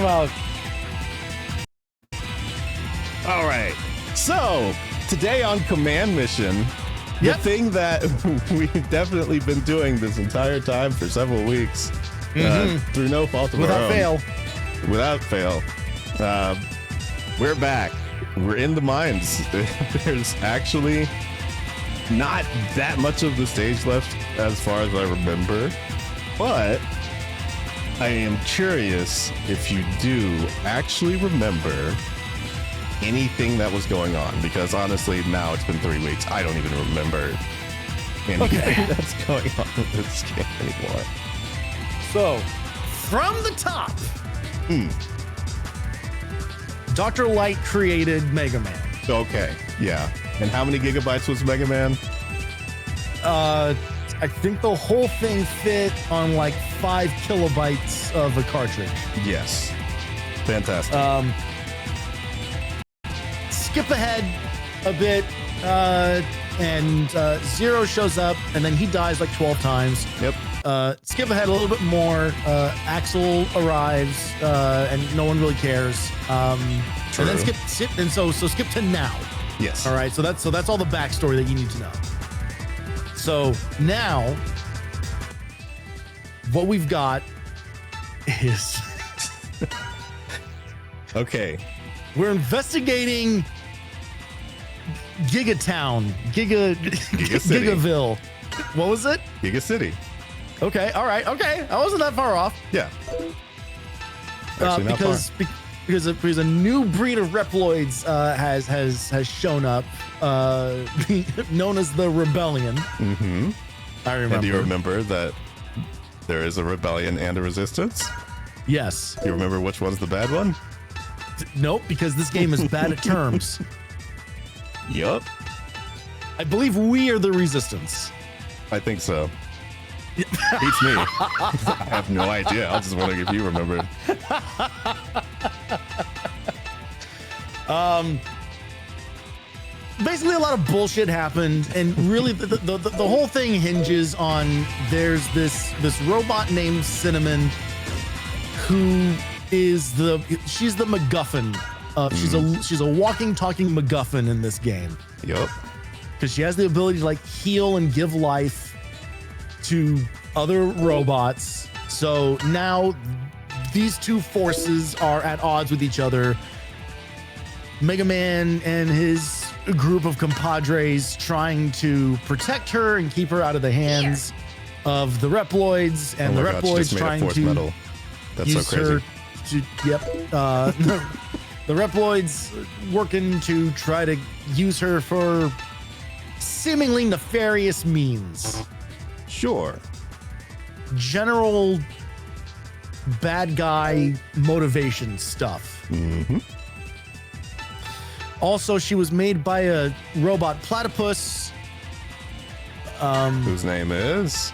out. All right. So today on Command Mission, the thing that we've definitely been doing this entire time for several weeks, through no fault of our own. Without fail. We're back. We're in the mines. There's actually not that much of the stage left as far as I remember, but I am curious if you do actually remember anything that was going on, because honestly now it's been 3 weeks. I don't even remember anything that's going on with this game anymore. So from the top, Dr. Light created Megaman. Okay, yeah. And how many gigabytes was Megaman? I think the whole thing fit on like 5 kilobytes of a cartridge. Yes. Fantastic. Skip ahead a bit, and Zero shows up, and then he dies like 12 times. Yep. Skip ahead a little bit more. Axel arrives, and no one really cares. And then skip to now. Yes. All right. So that's all the backstory that you need to know. So now, what we've got is okay. We're investigating Gigatown, Giga City. Gigaville. What was it? Giga City. Okay. All right. Okay. I wasn't that far off. Yeah. Actually, not because a new breed of Reploids has shown up, known as the Rebellion. Mm-hmm. I remember. And do you remember that there is a rebellion and a resistance? Yes. Do you remember which one's the bad one? Nope, because this game is bad at terms. Yup. I believe we are the resistance. I think so. Beats me. I have no idea. I was just wondering if you remember. Basically a lot of bullshit happened, and really the whole thing hinges on there's this robot named Cinnamon who is she's the MacGuffin. She's a walking, talking MacGuffin in this game. Yup. Because she has the ability to like heal and give life to other robots. So now these two forces are at odds with each other. Mega Man and his group of compadres trying to protect her and keep her out of the hands of the Reploids, and the Reploids trying to metal. That's use so crazy. her to, the Reploids working to try to use her for seemingly nefarious means. Sure. General bad guy motivation stuff. Mm-hmm. Also, she was made by a robot platypus. Whose name is?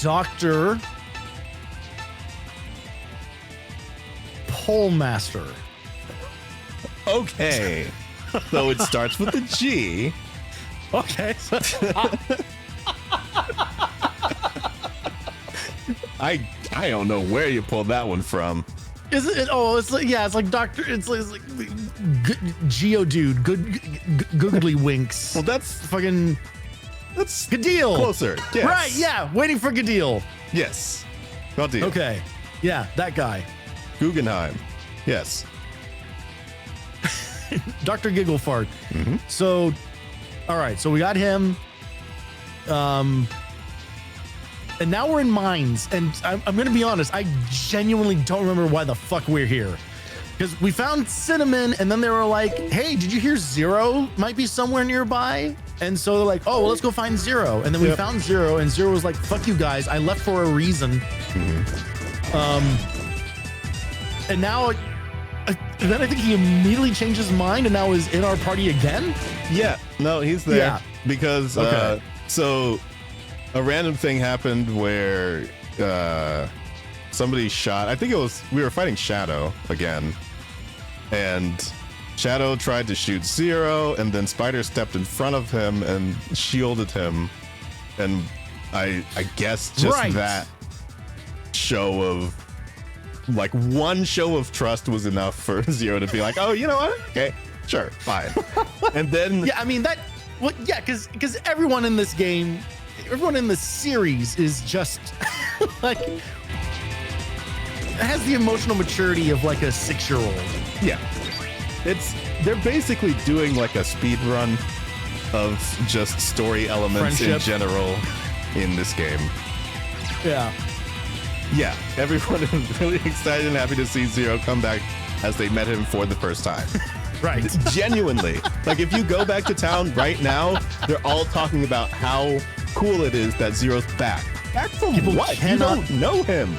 Dr. Polemaster. Okay. So it starts with a G. Okay. I don't know where you pulled that one from. Is it? Oh, it's like, yeah, it's like Doctor. It's like Geodude, googly winks. Well, that's fucking. That's Gadil. Closer. Yes. Right. Yeah. Waiting for Gadil. Yes. Gadil. Okay. Yeah, that guy. Guggenheim. Yes. Dr. Gigglefart. Mm-hmm. So, all right. So we got him. And now we're in mines, and I'm going to be honest, I genuinely don't remember why the fuck we're here. Because we found Cinnamon, and then they were like, hey, did you hear Zero might be somewhere nearby? And so they're like, oh, well, let's go find Zero. And then we found Zero, and Zero was like, fuck you guys, I left for a reason. And now, and then I think he immediately changed his mind and now is in our party again? Yeah, no, he's there. Yeah. Because, so a random thing happened where somebody shot, I think it was, we were fighting Shadow again, and Shadow tried to shoot Zero, and then Spider stepped in front of him and shielded him, and I guess just that show of like one show of trust was enough for Zero to be like, oh, you know what? Okay, sure, fine. And then yeah, I mean that. Well, yeah, because everyone in this game, everyone in the series is just like has the emotional maturity of like a 6-year-old. Yeah, they're basically doing like a speed run of just story elements in general in this game. Yeah. Yeah, everyone is really excited and happy to see Zero come back as they met him for the first time. Right. Genuinely. Like, if you go back to town right now, they're all talking about how cool it is that Zero's back. Back from People what? You don't know him.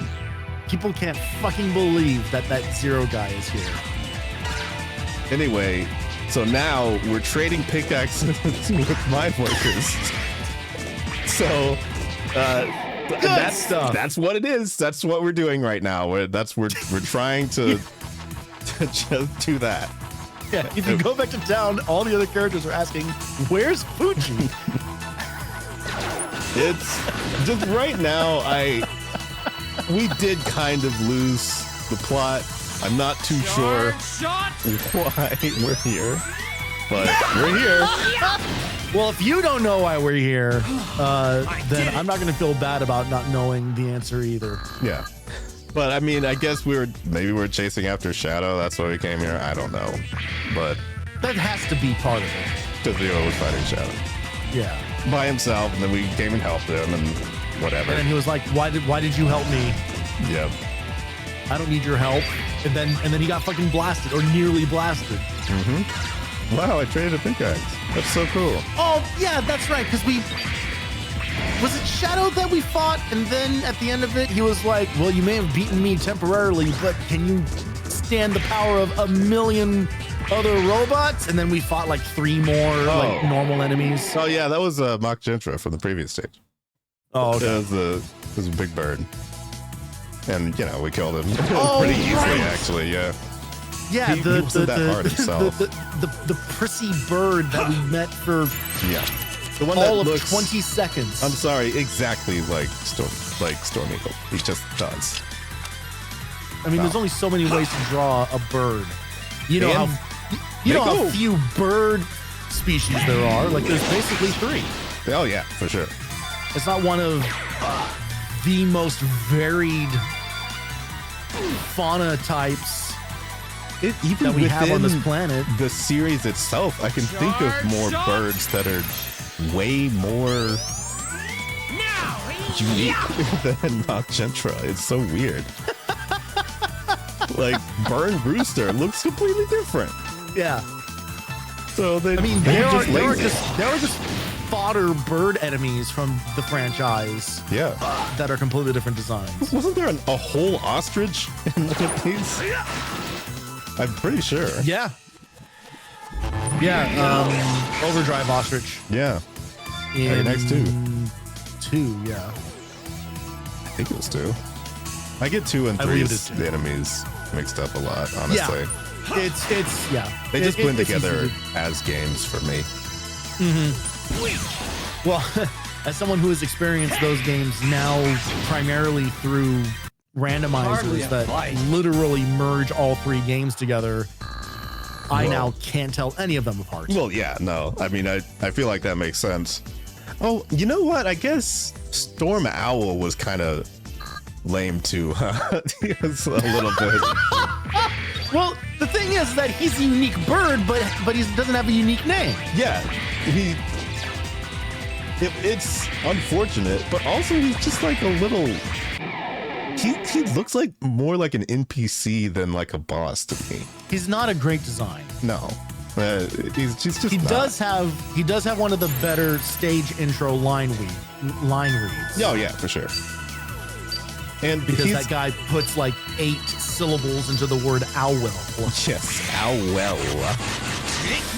People can't fucking believe that Zero guy is here. Anyway, so now we're trading pickaxes with mine workers. So, that's what it is. That's what we're doing right now. We're trying to just do that. Yeah, if you go back to town, all the other characters are asking, "Where's Fuji?" It's just right now. We did kind of lose the plot. I'm not too sure why we're here, but we're here. Well, if you don't know why we're here, then I'm not going to feel bad about not knowing the answer either. Yeah. But I mean, I guess maybe we're chasing after Shadow. That's why we came here. I don't know. But that has to be part of it. Because Zero was fighting Shadow. Yeah. By himself, and then we came and helped him and whatever. And then he was like, why did you help me? Yep. I don't need your help. And then he got fucking blasted or nearly blasted. Mm-hmm. Wow, I traded a pickaxe. That's so cool. Oh, yeah, that's right. Because was it Shadow that we fought? And then at the end of it, he was like, well, you may have beaten me temporarily, but can you stand the power of 1,000,000 other robots? And then we fought like 3 more like normal enemies. Oh, yeah, that was Mach Gentra from the previous stage. Oh, okay. It was a big bird. And, you know, we killed him pretty easily, actually, yeah. Yeah, he wasn't that hard himself. The prissy bird that we met for the one all that of 20 seconds. I'm sorry, exactly like Storm Eagle. He just does. I mean, there's only so many ways to draw a bird. You know how few bird species there are. Like, there's basically 3. Oh yeah, for sure. It's not one of the most varied fauna types even that we have on this planet. The series itself, I can think of more birds that are way more unique than Mach Gentra. It's so weird. Like Burn Brewster looks completely different. Yeah. So there are just fodder bird enemies from the franchise. Yeah. That are completely different designs. Wasn't there a whole ostrich in one of these? I'm pretty sure. Yeah. Yeah. Overdrive ostrich. Yeah. Next 2. 2, yeah. I think it was 2. I get 2 and 3 the enemies mixed up a lot, honestly. Yeah. It's They just blend together as games for me. Mm-hmm. Well, as someone who has experienced those games now primarily through randomizers that literally merge all 3 games together, I now can't tell any of them apart. Well, yeah, no. I mean, I feel like that makes sense. Oh, you know what? I guess Storm Owl was kind of lame too. He was a little bit. Well, the thing is that he's a unique bird, but he doesn't have a unique name. Yeah, it's unfortunate, but also he's just like a little. He looks like more like an NPC than like a boss to me. He's not a great design. No, he's just. He does have one of the better stage intro line reads. Oh yeah, for sure. And because that guy puts like 8 syllables into the word owl. Yes, owl.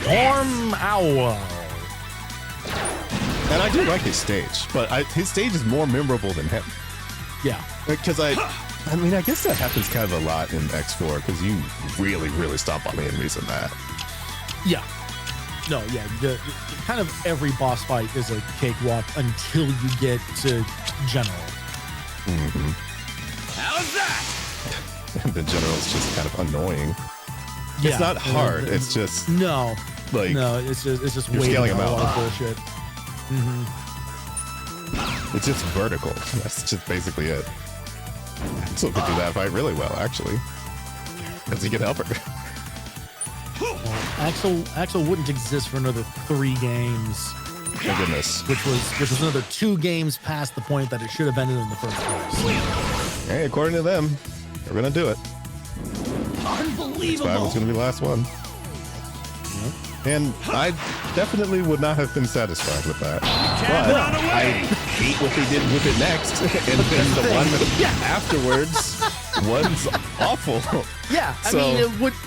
Storm Owl. And I do like his stage, but his stage is more memorable than him. Yeah. Because I mean, I guess that happens kind of a lot in X4 because you really, really stomp on the enemies in that. Yeah. No, yeah. Kind of every boss fight is a cakewalk until you get to General. Mm-hmm. How's that? and in general it's just kind of annoying. Yeah, it's not hard. It's just no, like it's just you're waiting scaling on them a out. lot of bullshit. It's just vertical. That's just basically it. Axel could do that fight really well, actually, because he can help her. Axel wouldn't exist for another 3 games. My goodness. Which was another 2 games past the point that it should have ended in the first place. Hey, according to them, they're gonna do it. Unbelievable. 5 was gonna be the last one. And I definitely would not have been satisfied with that. But I hate what they did with it next. And then the one afterwards was awful. Yeah, I mean,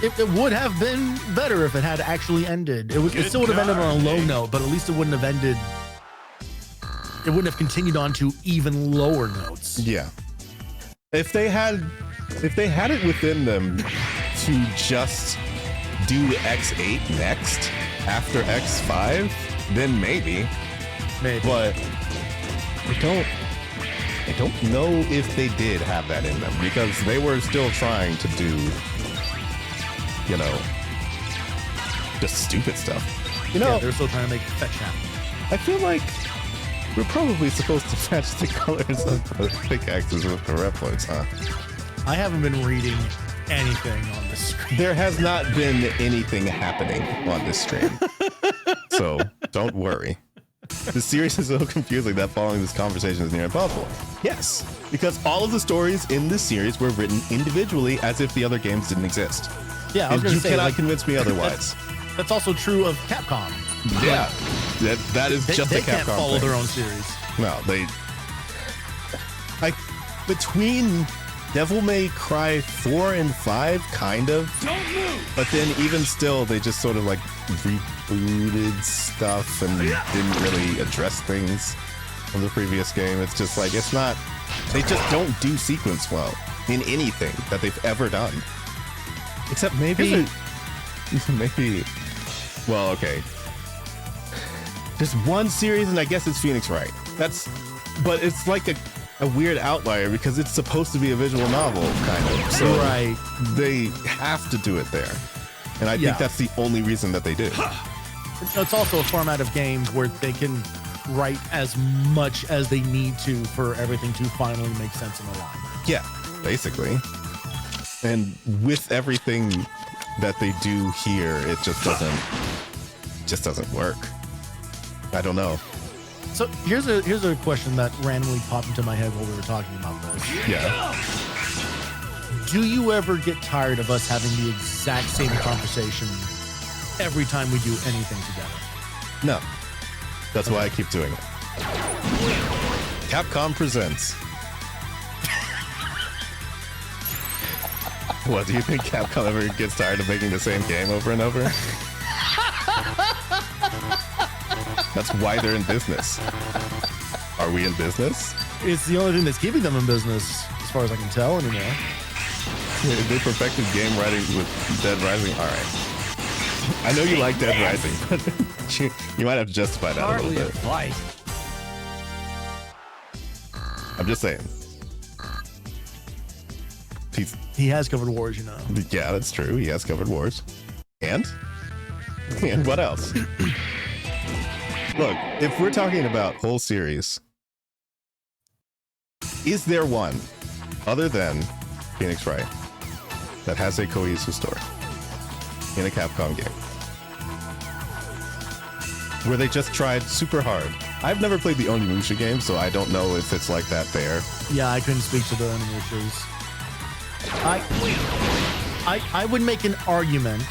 it would have been better if it had actually ended. It still would have ended on a low note, but at least it wouldn't have ended. It wouldn't have continued on to even lower notes. Yeah. If they had it within them to just do X8 next after X5, then maybe. But I don't know if they did have that in them, because they were still trying to do, you know, just stupid stuff. You know, they're still trying to make fetch happen. I feel like we're probably supposed to match the colors of the pickaxes with the reploids, huh? I haven't been reading anything on this screen. There has not been anything happening on this stream. So don't worry. The series is so confusing that following this conversation is near impossible. Yes, because all of the stories in this series were written individually as if the other games didn't exist. Yeah, I was and gonna you say, cannot convince me otherwise. That's also true of Capcom. Yeah, that is just they a Capcom can't follow thing. their own series. No, they like between Devil May Cry 4 and 5, kind of. Don't move. But then even still, they just sort of like rebooted stuff and didn't really address things from the previous game. It's just like, it's not, they just don't do sequence well in anything that they've ever done. Except maybe, well, okay. There's one series, and I guess it's Phoenix Wright. But it's like a weird outlier because it's supposed to be a visual novel, kind of. So right. They have to do it there. And I think that's the only reason that they do. It's also a format of games where they can write as much as they need to for everything to finally make sense in alignment. Yeah, basically. And with everything that they do here, it just doesn't work. I don't know. So here's a question that randomly popped into my head while we were talking about this. Yeah. Do you ever get tired of us having the exact same conversation every time we do anything together? No. That's why I keep doing it. Capcom presents. What, do you think Capcom ever gets tired of making the same game over and over? That's why they're in business. Are we in business? It's the only thing that's keeping them in business, as far as I can tell anymore. They perfected game writing with Dead Rising. All right. I know you like Dead Rising, but you might have to justify that a little bit. I'm just saying. He has covered wars, you know. Yeah, that's true. He has covered wars. And what else? Look, if we're talking about whole series, is there one other than Phoenix Wright that has a cohesive story in a Capcom game where they just tried super hard? I've never played the Onimusha game, so I don't know if it's like that there. Yeah, I couldn't speak to the Onimushas. I would make an argument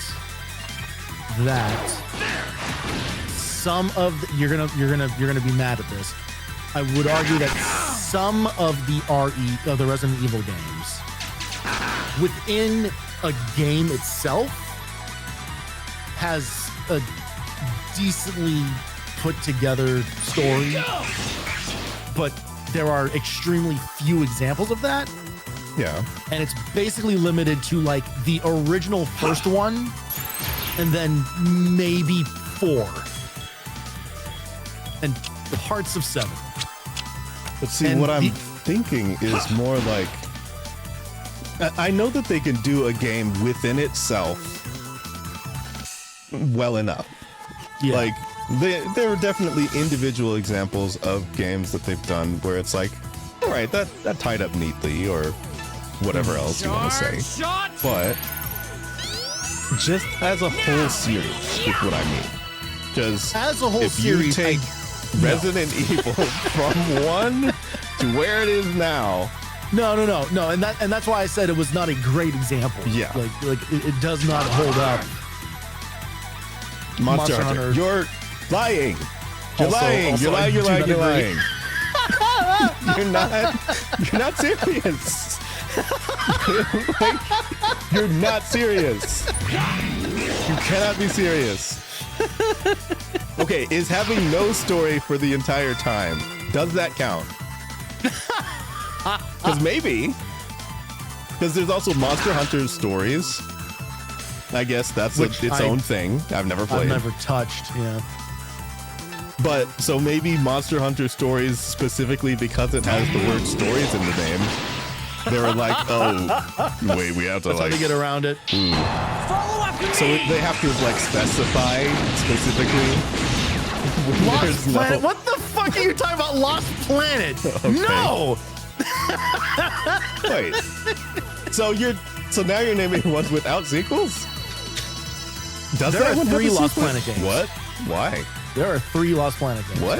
that some of the, you're gonna be mad at this. I would argue that some of the the Resident Evil games within a game itself has a decently put together story, but there are extremely few examples of that. Yeah. And it's basically limited to like the original first one and then maybe 4 and parts of 7. But see, what I'm thinking is more like I know that they can do a game within itself well enough. Yeah. Like, there are definitely individual examples of games that they've done where it's like, all right, that tied up neatly, or whatever else you want to say. But just as a whole series is what I mean. Because as a whole if series, you take Resident Evil from 1 to where it is now. No, and that's why I said it was not a great example. Yeah. Like it does not hold up. Monster Hunter. You're lying. You're lying. You're lying. You're not serious. You're not serious. You cannot be serious. Okay, is having no story for the entire time, does that count? Because maybe. Because there's also Monster Hunter stories. I guess that's its own thing. I've never played. I've never touched, yeah. But so maybe Monster Hunter stories, specifically because it has the word stories in the name, they were like, oh, wait, we have to That's like how to get around it. Follow after me. So they have to like specify specifically. Lost Planet? What the fuck are you talking about? Lost Planet? Okay. No! Wait. So now you're naming ones without sequels? Does There that are one have 3 a Lost sequel? Planet games. What? Why? There are 3 Lost Planet games. What?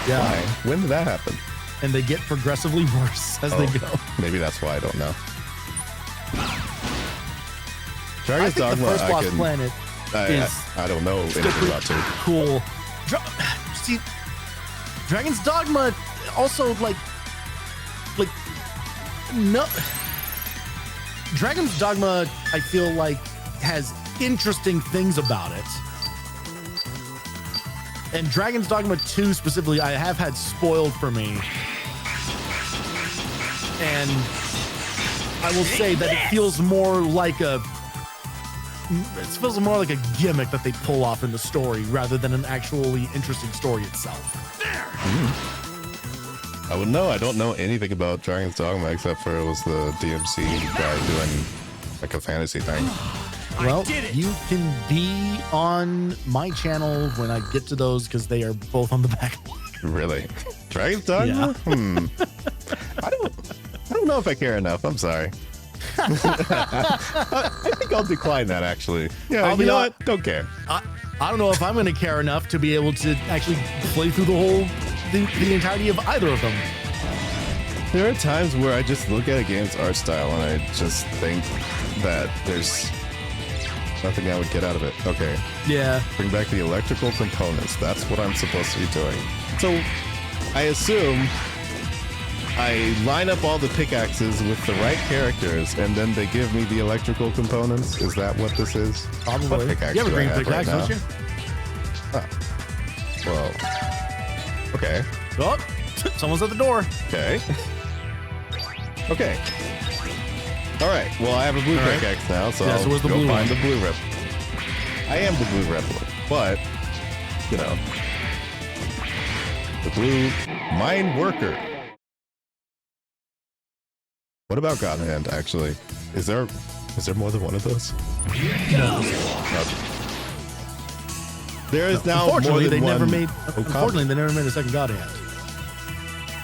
Yeah. Why? When did that happen? And they get progressively worse as they go. Maybe that's why I don't know. I Dragon's think Dogma, the first Lost Planet is I don't know anything about it. cool. See, Dragon's Dogma also like no. Dragon's Dogma, I feel like, has interesting things about it. And Dragon's Dogma 2 specifically, I have had spoiled for me. And I will say that it feels more like a gimmick that they pull off in the story rather than an actually interesting story itself. I would know. I don't know anything about Dragon's Dogma except for it was the DMC guy doing like a fantasy thing. Well, you can be on my channel when I get to those because they are both on the back. Really? Dragon's Dogma? Yeah. I don't know if I care enough. I'm sorry. I think I'll decline that actually. Yeah, you know what? Don't care. I don't know if I'm going to care enough to be able to actually play through the entirety of either of them. There are times where I just look at a game's art style and I just think that there's nothing I would get out of it. Okay. Yeah. Bring back the electrical components. That's what I'm supposed to be doing. So I assume I line up all the pickaxes with the right characters and then they give me the electrical components. Is that what this is? Probably. What pickaxe You have a do I green have pickaxe, right don't you? now? Well, okay. Oh, someone's at the door. Okay. Okay. All right. Well, I have a blue pickaxe now, so Yeah, so I'll where's the go blue find one? the blue rep. I am the blue replicant, but you know, the blue mine worker. What about God Hand? Actually, is there more than one of those? No. There is now more Unfortunately, than one. Unfortunately, they never made a second God Hand.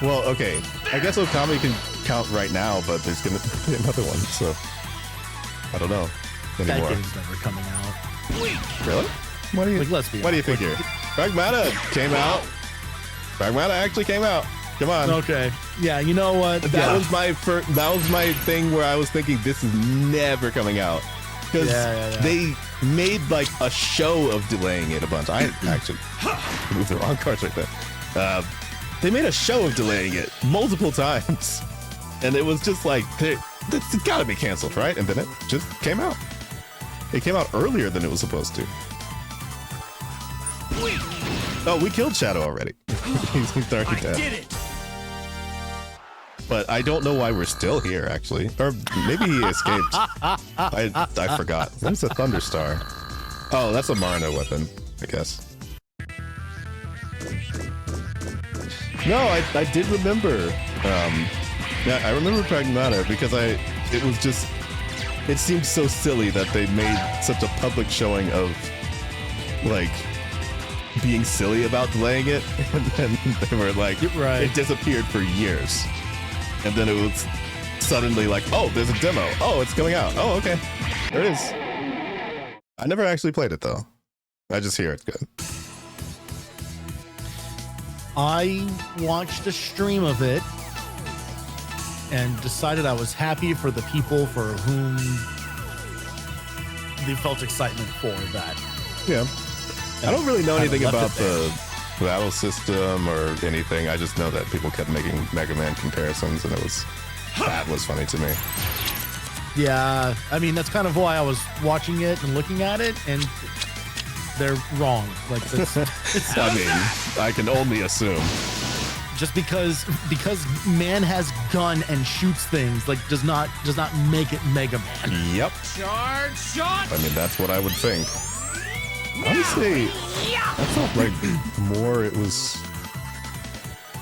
Well, okay. I guess Okami can count right now, but there's gonna be another one, so I don't know anymore. That game's never coming out. Really? What do you? Like, let's be What do you think here? Pragmata came out. Pragmata actually came out. Come on. Okay. Yeah. You know what? That was my first. That was my thing where I was thinking this is never coming out because they made like a show of delaying it a bunch. I actually moved the wrong cards right there. They made a show of delaying it multiple times, and it was just like it's got to be canceled, right? And then it just came out. It came out earlier than it was supposed to. Oh, we killed Shadow already. He's already dead. Did it. But I don't know why we're still here, actually. Or maybe he escaped. I forgot. What's a Thunderstar? Oh, that's a Marna weapon, I guess. No, I did remember. Yeah, I remember Pragmata because it was just, it seemed so silly that they made such a public showing of like being silly about delaying it, and then they were like, Right. it disappeared for years, and then it was suddenly like, oh, there's a demo. Oh, it's coming out. Oh, okay, there it is. I never actually played it though. I just hear it's good. I watched a stream of it and decided I was happy for the people for whom they felt excitement for that. Yeah. I don't really know Kinda anything left about it there. the battle system or anything. I just know that people kept making Megaman comparisons, and that was funny to me. Yeah, I mean, that's kind of why I was watching it and looking at it, and they're wrong. Like, it's I mean, I can only assume. just because man has gun and shoots things, like, does not make it Mega Man. Yep. Charge shot. I mean, that's what I would think. Honestly, I felt like more it was...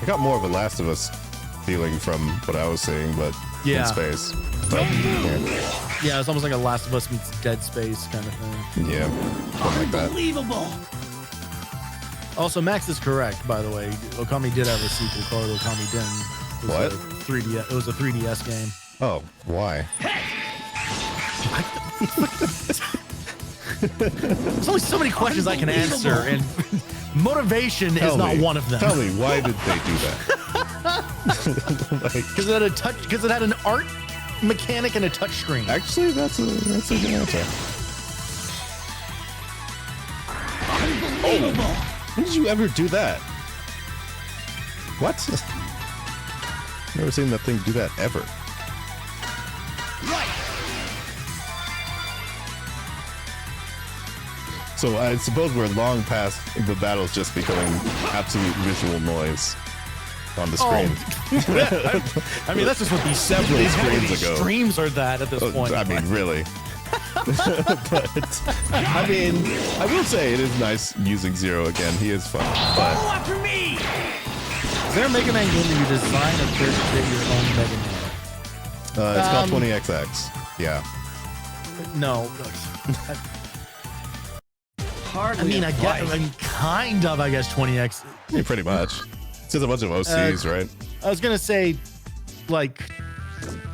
I got more of a Last of Us feeling from what I was seeing, but Yeah. in space. But, yeah. Yeah, it's almost like a Last of Us meets Dead Space kind of thing. Yeah, something like that. Unbelievable. Also, Max is correct, by the way. Okami did have a sequel called Okami Den. What? It was a 3DS game. Oh, why? There's only so many questions I can answer, and motivation is Tell not me. one of them. Tell me, why did they do that? Like, Because it had an art mechanic and a touch screen. actually, that's a good answer. Unbelievable. When did you ever do that? What? Never seen that thing do that ever. Right. So I suppose we're long past the battles just becoming absolute visual noise on the screen. I mean, that's just what these Several screens ago. streams are that at this point. I mean, really. But I mean, I will say it is nice using Zero again. He is fun. But Follow after me. Is there a Mega Man game where you design a character your own Mega Man? it's called 20XX. Yeah. No. Hardly. I mean, a fight. kind of, I guess, 20X. Yeah, pretty much. It's just a bunch of OCs, right? I was gonna say, like,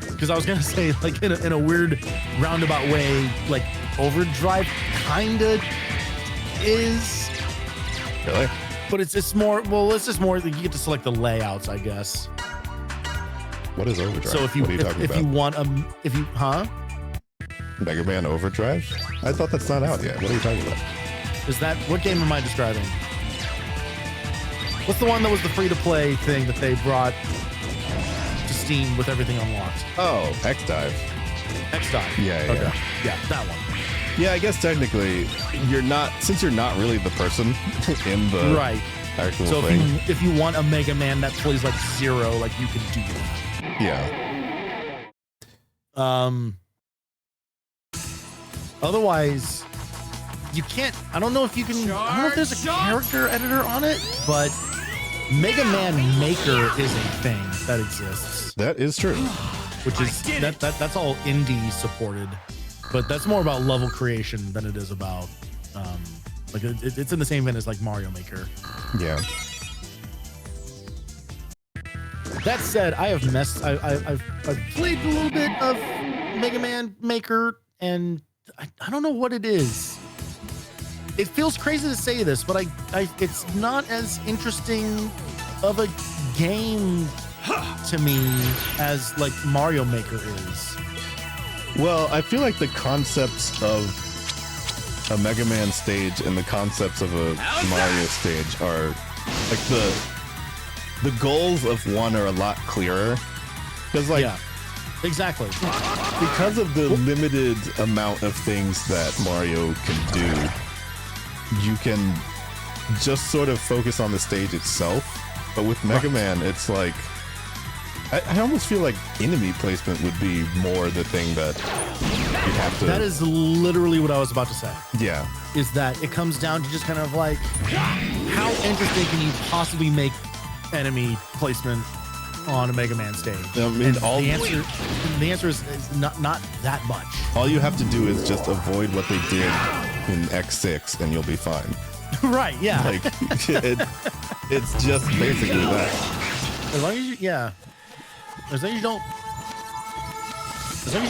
because I was gonna say, like, in a weird roundabout way, like, Overdrive kinda is, Really? but it's just more. Well, it's just more. You get to select the layouts, I guess. What is Overdrive? So if you what are you talking if about? you want Mega Man Overdrive? I thought that's not out yet. What are you talking about? is that what game am I describing? What's the one that was the free-to-play thing that they brought to Steam with everything unlocked? Oh, X-Dive. X-Dive. Yeah, yeah. Okay. Yeah, that one. Yeah, I guess technically since you're not really the person in the Right. actual So thing. if you want a Mega Man that plays like Zero, like you can do that. Yeah. Otherwise, you can't. I don't know if you can. I don't know if there's a character editor on it, but Mega Man Maker is a thing that exists, That is true. which is that's all indie supported, but that's more about level creation than it is about like it's in the same vein as like Mario Maker. Yeah. That said, I have I've played a little bit of Mega Man Maker, and I don't know what it is. It feels crazy to say this, but it's not as interesting of a game to me as like Mario Maker is. Well, I feel like the concepts of a Mega Man stage and the concepts of a Mario stage are like the goals of one are a lot clearer. Because like Yeah, exactly. because of the limited amount of things that Mario can do, you can just sort of focus on the stage itself. But with Mega Man, it's like I almost feel like enemy placement would be more the thing that you have to. That is literally what I was about to say. Yeah. Is that it comes down to just kind of like how interesting can you possibly make enemy placement on a Mega Man stage? I mean, And the answer is not that much. all you have to do is just avoid what they did in X6 and you'll be fine. Right, yeah. Like it's just basically that. As long as you, yeah. As long as you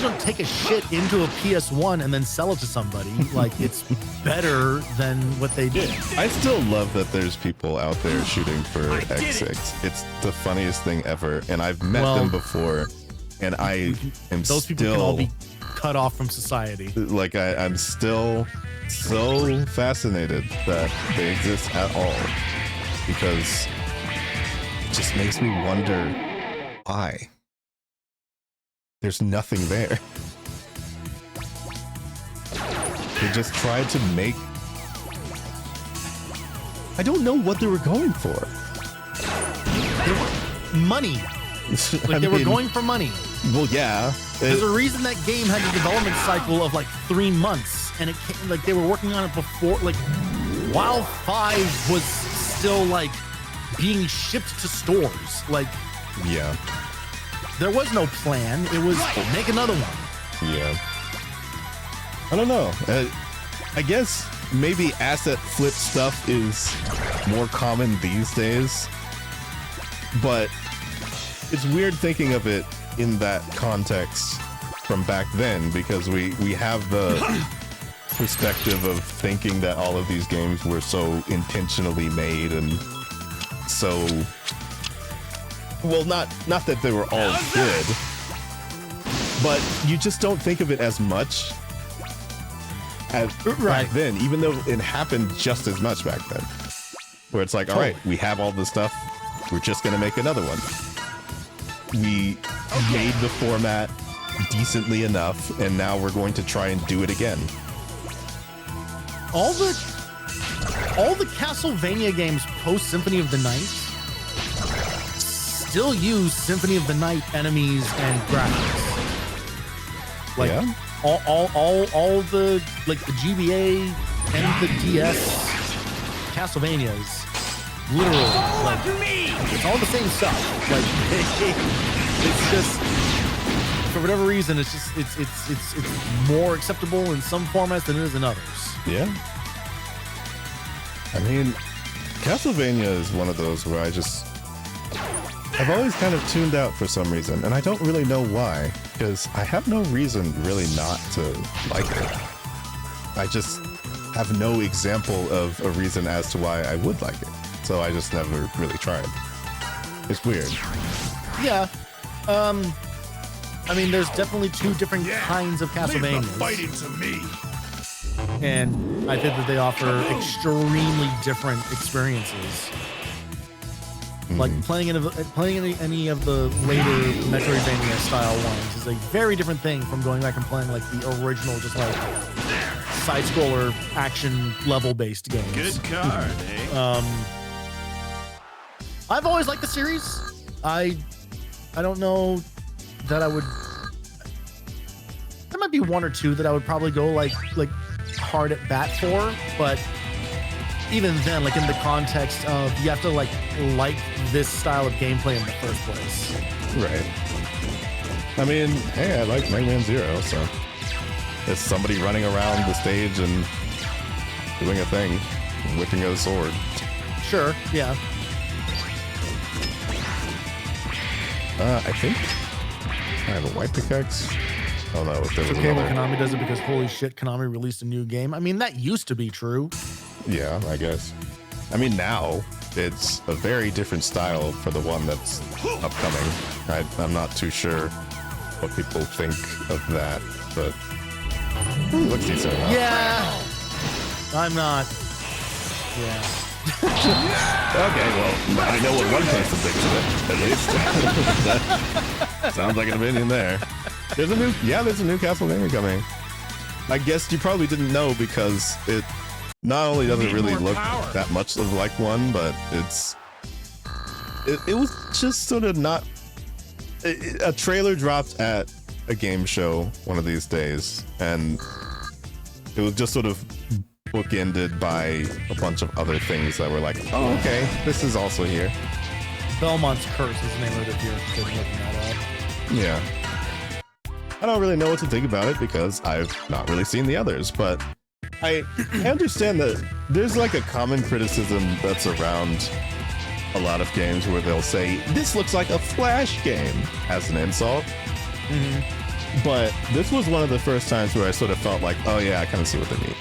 don't take a shit into a PS1 and then sell it to somebody, like it's better than what they did. I still love that there's people out there shooting for X6. It's the funniest thing ever, and I've met them before, and I am Those people can all be cut off from society. like I'm still so fascinated that they exist at all, because it just makes me wonder why. There's nothing there. They just tried to make... I don't know what they were going for. Money. Like they were going for money. Well, yeah. There's a reason that game had a development cycle of like 3 months, and it came, like they were working on it before, like while 5 was still like being shipped to stores. Like, yeah. there was no plan. It was make another one. Yeah. I don't know. I guess maybe asset flip stuff is more common these days, but it's weird thinking of it in that context from back then, because we have the perspective of thinking that all of these games were so intentionally made and so, well, not that they were all good, but you just don't think of it as much as back then, even though it happened just as much back then, where it's like, all right, we have all this stuff, we're just gonna make another one. We made the format decently enough, and now we're going to try and do it again. All the Castlevania games post Symphony of the Night still use Symphony of the Night enemies and graphics. Like all the like the GBA and the DS Castlevanias, literally, like it's all the same stuff. Like it's just, for whatever reason, it's more acceptable in some formats than it is in others. Yeah. I mean, Castlevania is one of those where I've always kind of tuned out for some reason, and I don't really know why, because I have no reason really not to like it. I just have no example of a reason as to why I would like it, so I just never really tried. It's weird. Yeah. I mean, there's definitely 2 different kinds of Castlevanias. Fighting to me. And I think that they offer extremely different experiences. Like playing any of the later Metroidvania style ones is a very different thing from going back and playing like the original, just like side scroller action level based games. Good card, eh? I've always liked the series. I don't know that I would. There might be 1 or 2 that I would probably go like hard at bat for, but even then, like in the context of you have to like this style of gameplay in the first place. Right. I mean, hey, I like Mega Man 0, so it's somebody running around the stage and doing a thing, whipping a sword. Sure, yeah. I think I have a white pickaxe. Oh no, It's okay when Konami does it because holy shit, Konami released a new game. I mean, that used to be true. Yeah, I guess. I mean, now it's a very different style for the one that's upcoming. I'm not too sure what people think of that, but it looks decent enough. Yeah, I'm not. Yeah. Okay, well, I know what one person thinks of it, at least. That sounds like an opinion there. There's a new Castlevania coming. I guess you probably didn't know because it not only doesn't really look that much like one, but it was just sort of not. A trailer dropped at a game show one of these days, and it was just sort of bookended by a bunch of other things that were like, oh, okay, this is also here. Belmont's Curse is the name of it if you're interested in looking that up. Yeah. I don't really know what to think about it because I've not really seen the others, but I understand that there's like a common criticism that's around a lot of games where they'll say, this looks like a Flash game as an insult. But this was one of the first times where I sort of felt like, oh yeah, I kind of see what they mean.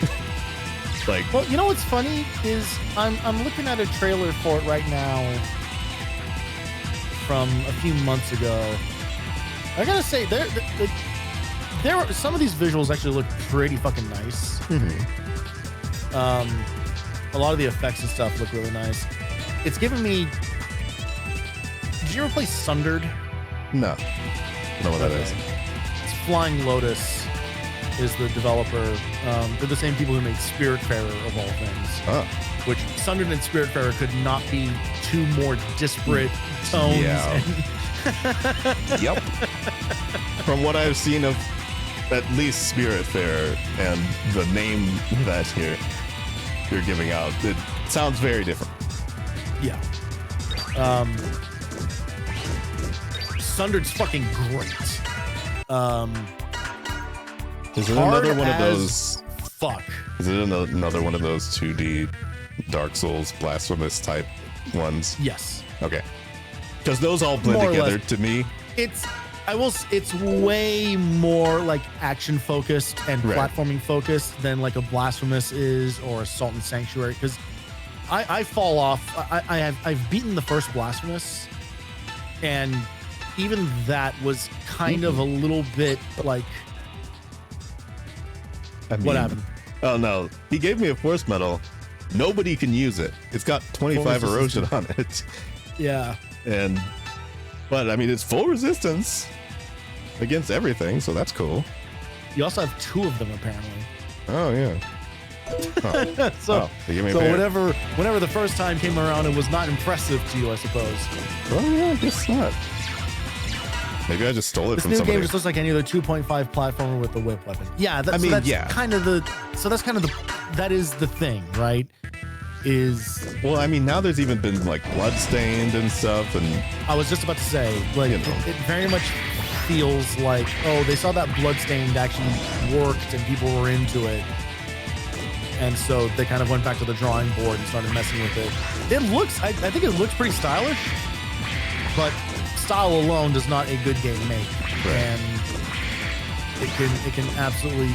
Like, well, you know what's funny is I'm looking at a trailer for it right now from a few months ago. I gotta say, there were some of these visuals actually look pretty fucking nice. A lot of the effects and stuff look really nice. It's giving me. Did you ever play Sundered? No. I don't know what that is. It's Flying Lotus is the developer. They're the same people who made Spiritfarer of all things. Oh. Which Sundered and Spiritfarer could not be two more disparate tones. Yeah. Yep. From what I've seen of at least Spiritfarer and the name that you're giving out, it sounds very different. Yeah. Sundered's fucking great. Is it another one of those? Fuck. Is it another one of those 2D Dark Souls blasphemous type ones? Yes. Okay. Because those all blend together to me. It's way more like action focused and platforming focused than like a Blasphemous is or Assault and Sanctuary. Because I fall off. I've beaten the first Blasphemous, and even that was kind of a little bit like. What happened? Oh no, he gave me a force medal. Nobody can use it. It's got 25 erosion on it. Yeah. But I mean, it's full resistance against everything, so that's cool. You also have 2 of them apparently. Oh yeah. Oh. So give me a whenever the first time came around, it was not impressive to you, I suppose. Well, yeah, I guess not. Maybe I just stole it from somebody. This new game just looks like any other 2.5 platformer with a whip weapon. Yeah, that is the thing, right? Well, I mean, now there's even been like Bloodstained and stuff, and I was just about to say, like, it very much feels like, oh, they saw that Bloodstained actually worked and people were into it, and so they kind of went back to the drawing board and started messing with it. It looks, I think it looks pretty stylish, but style alone does not a good game make, and it can absolutely.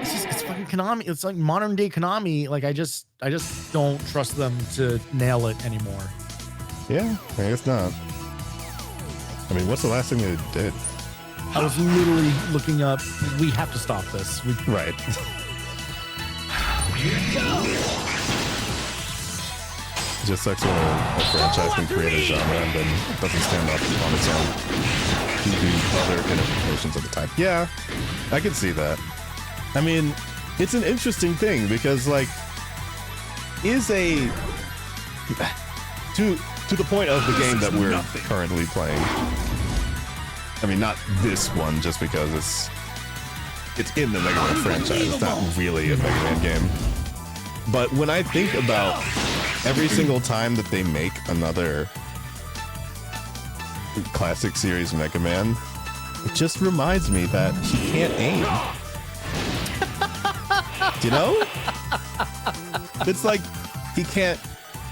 It's fucking Konami. It's like modern day Konami. Like I just don't trust them to nail it anymore. Yeah, I guess not. I mean, what's the last thing they did? I was literally looking up. We have to stop this. Right. It just sucks when a franchise can create a genre and then it doesn't stand up on its own due to other interpretations of the time. Yeah, I can see that. I mean, it's an interesting thing because, like, is a to the point of the game that we're currently playing. I mean, not this one, just because it's in the Mega Man franchise. It's not really a Mega Man game. But when I think about every single time that they make another classic series Mega Man, it just reminds me that he can't aim. You know? It's like he can't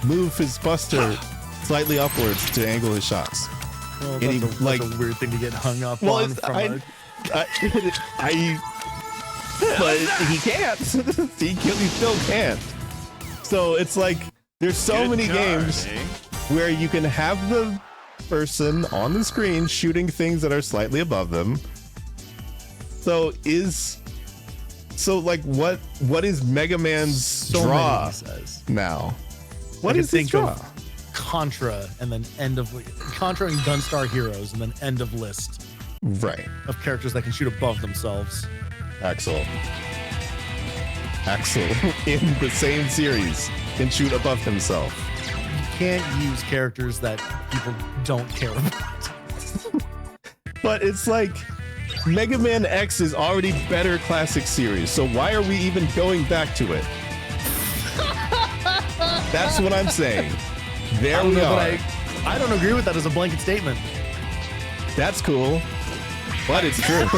move his buster slightly upwards to angle his shots. Well, that's a weird thing to get hung up on. But he can't. he still can't. So it's like there's so many games where you can have the person on the screen shooting things that are slightly above them. So like what is Mega Man's draw now? What is his draw? Contra and then Contra and Gunstar Heroes and then end of list. Right. Of characters that can shoot above themselves. Axel in the same series can shoot above himself. You can't use characters that people don't care about. But it's like Mega Man X is already better classic series, so why are we even going back to it? That's what I'm saying. There we are. I don't agree with that as a blanket statement. That's cool, but it's true.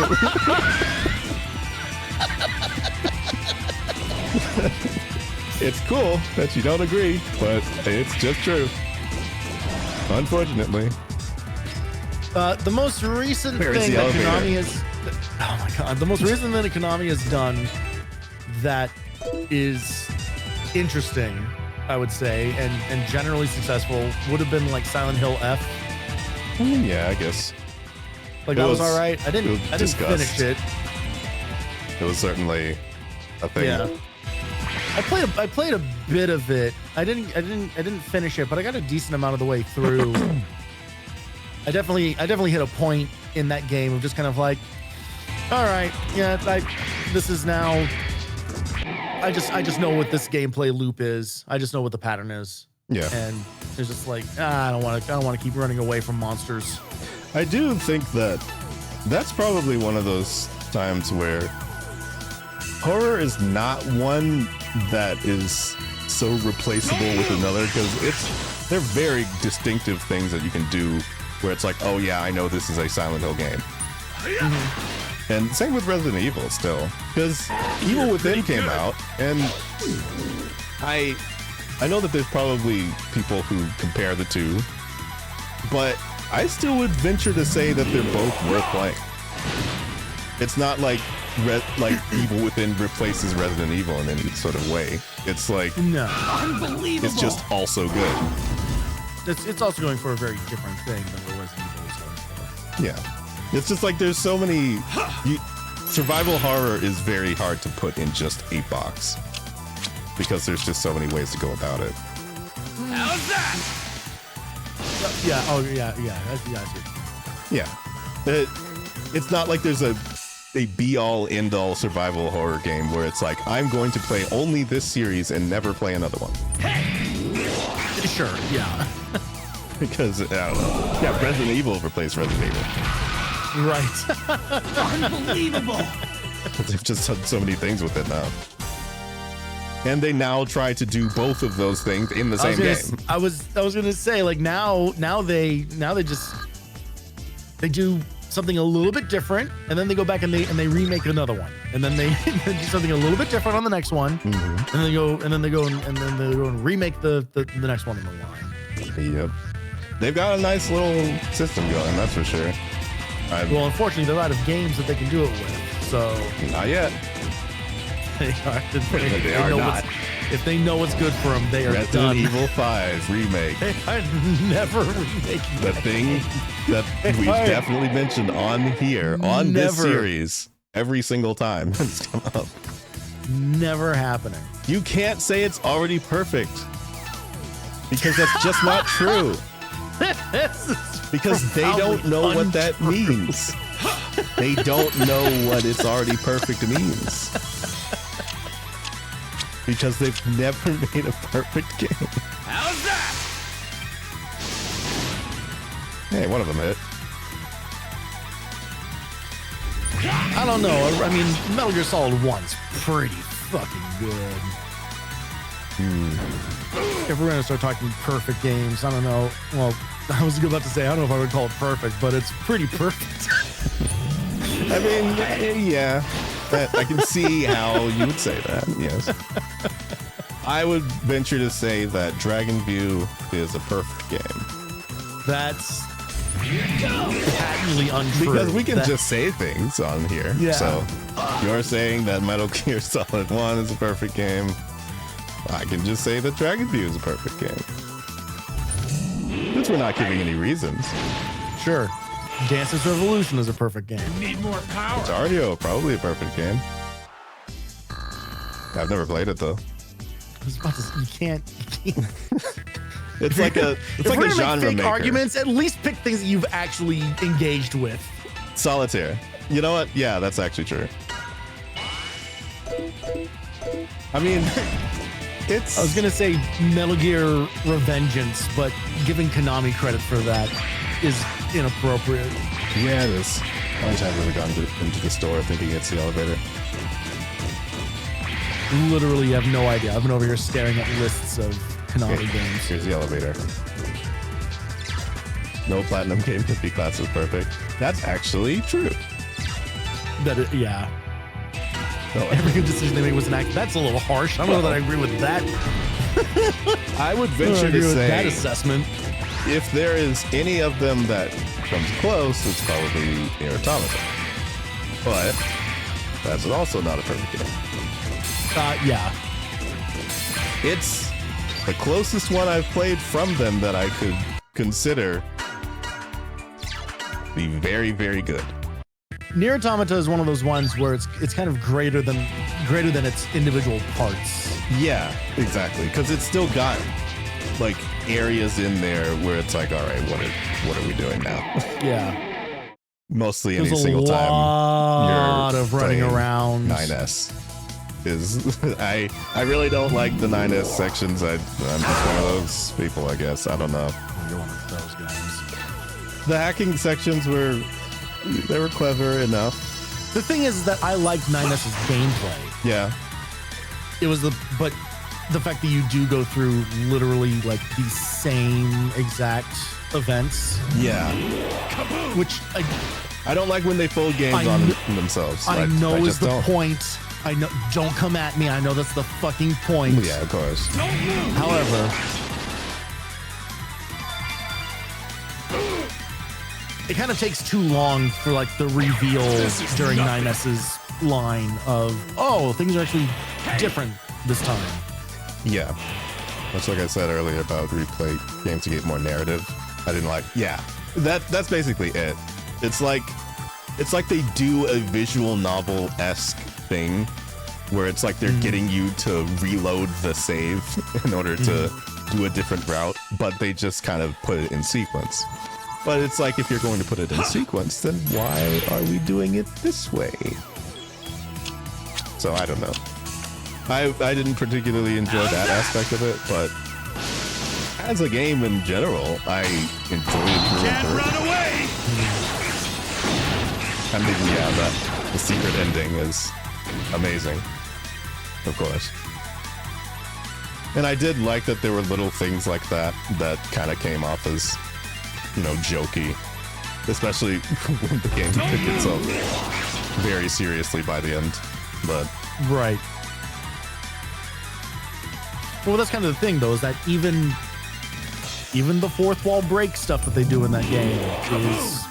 It's cool that you don't agree, but it's just true. Unfortunately. The most recent Where's thing the that elevator? Konami has... Oh my god. The most recent thing that Konami has done that is interesting, I would say, and generally successful would have been like Silent Hill F. Yeah, I guess. Like It that was was- all right. I didn't discussed. finish it. It was certainly a thing. Yeah. I played a bit of it. I didn't finish it, but I got a decent amount of the way through. I definitely hit a point in that game of just kind of like, all right, yeah, this is now. I just know what this gameplay loop is. I just know what the pattern is. Yeah. And it's just like, I don't want to keep running away from monsters. I do think that that's probably one of those times where horror is not one that is so replaceable with another, because they're very distinctive things that you can do where it's like, oh yeah, I know this is a Silent Hill game. Mm-hmm. And same with Resident Evil still, because Evil Within came out, and I know that there's probably people who compare the two, but I still would venture to say that they're both worth playing. It's not like Evil Within replaces Resident Evil in any sort of way. It's like, No, Unbelievable. it's just also good. it's also going for a very different thing than what Resident Evil is going for. Yeah. It's just like there's so many... survival horror is very hard to put in just a box, because there's just so many ways to go about it. How's that? Yeah. Oh yeah. I see. Yeah. It's not like there's a be-all, end-all survival horror game where it's like, I'm going to play only this series and never play another one. Sure. Yeah. Because, I don't know. Yeah, Resident Evil replaced Resident Evil. Right. Unbelievable. They've just done so many things with it now. And they now try to do both of those things in the same game. I was gonna say, like, now they do something a little bit different, and then they go back and they remake another one, and then they do something a little bit different on the next one, and then they go and remake the next one in the line. Yep. They've got a nice little system going, that's for sure. Well, unfortunately, they're out of games that they can do it with, so Not yet. they are know not. if they know what's good for them, they are Resident done. Evil 5 remake. They are never remaking The that thing game. that we've are definitely mentioned on here, on this Never. series, every single time it's come up. Never happening. You can't say it's already perfect, because that's just not true. This is Because they don't know what that means. They don't know what it's already perfect means. Because they've never made a perfect game. How's that? Hey, one of them hit. I don't know. I mean, Metal Gear Solid 1's pretty fucking good. If we're gonna start talking perfect games, I don't know. Well, I was about to say, I don't know if I would call it perfect, but it's pretty perfect. I mean, yeah. I can see how you would say that, yes. I would venture to say that Dragon View is a perfect game. That's patently untrue. Because we can That- just say things on here. Yeah. So you're saying that Metal Gear Solid 1 is a perfect game. I can just say that Dragon View is a perfect game. Since we're not giving any reasons. Sure. Dance's Revolution is a perfect game. Need more power. Dario, probably a perfect game. I've never played it though. I was about to say, you can't. It's like a If we're gonna genre make fake maker. arguments, at least pick things that you've actually engaged with. Solitaire. You know what? Yeah, that's actually true. I mean, it's. I was gonna say Metal Gear Revengeance, but giving Konami credit for that is inappropriate. Yeah, it is. How many times have we gone into the store thinking it's the elevator? Literally have no idea. I've been over here staring at lists of Konami Okay, games. here's the elevator. No platinum game with B class is perfect. That's actually true. Yeah. No, Every good decision they make was an act. That's a little harsh. I don't know that I agree with that. I would I don't venture agree to with that say assessment. if there is any of them that comes close, it's probably Nier Automata. But that's also not a perfect game. Yeah. It's the closest one I've played from them that I could consider be very, very good. Nier Automata is one of those ones where it's kind of greater than its individual parts. Yeah, exactly. Because it's still got like areas in there where it's like, all right, what are we doing now? Yeah. Mostly There's any single a time lot you're of running playing around. 9S is I really don't like the 9S sections. I'm just one of those people, I guess. I don't know. You're one of those guys. The hacking sections were clever enough. The thing is that I liked 9S's gameplay. Yeah. It was but the fact that you do go through literally like the same exact events, Yeah. which I don't like when they fold games I on kn- themselves. I know is just the don't. point. I know. Don't come at me. I know that's the fucking point. Yeah, of course. However, it kind of takes too long for like the reveal during 9S's line of, oh, things are actually different this time. Yeah. Much like I said earlier about replay games to get more narrative. I didn't like. Yeah. That's basically it. It's like they do a visual novel-esque thing where it's like they're getting you to reload the save in order to do a different route, but they just kind of put it in sequence. But it's like, if you're going to put it in sequence, then why are we doing it this way? So I don't know. I didn't particularly enjoy that aspect of it, but as a game in general, I enjoy it through and Can't through. run away! I mean, yeah, the secret ending is amazing, of course. And I did like that there were little things like that that kind of came off as, jokey, especially when the game took itself very seriously by the end. But Right. Well, that's kind of the thing, though, is that even the fourth wall break stuff that they do in that game is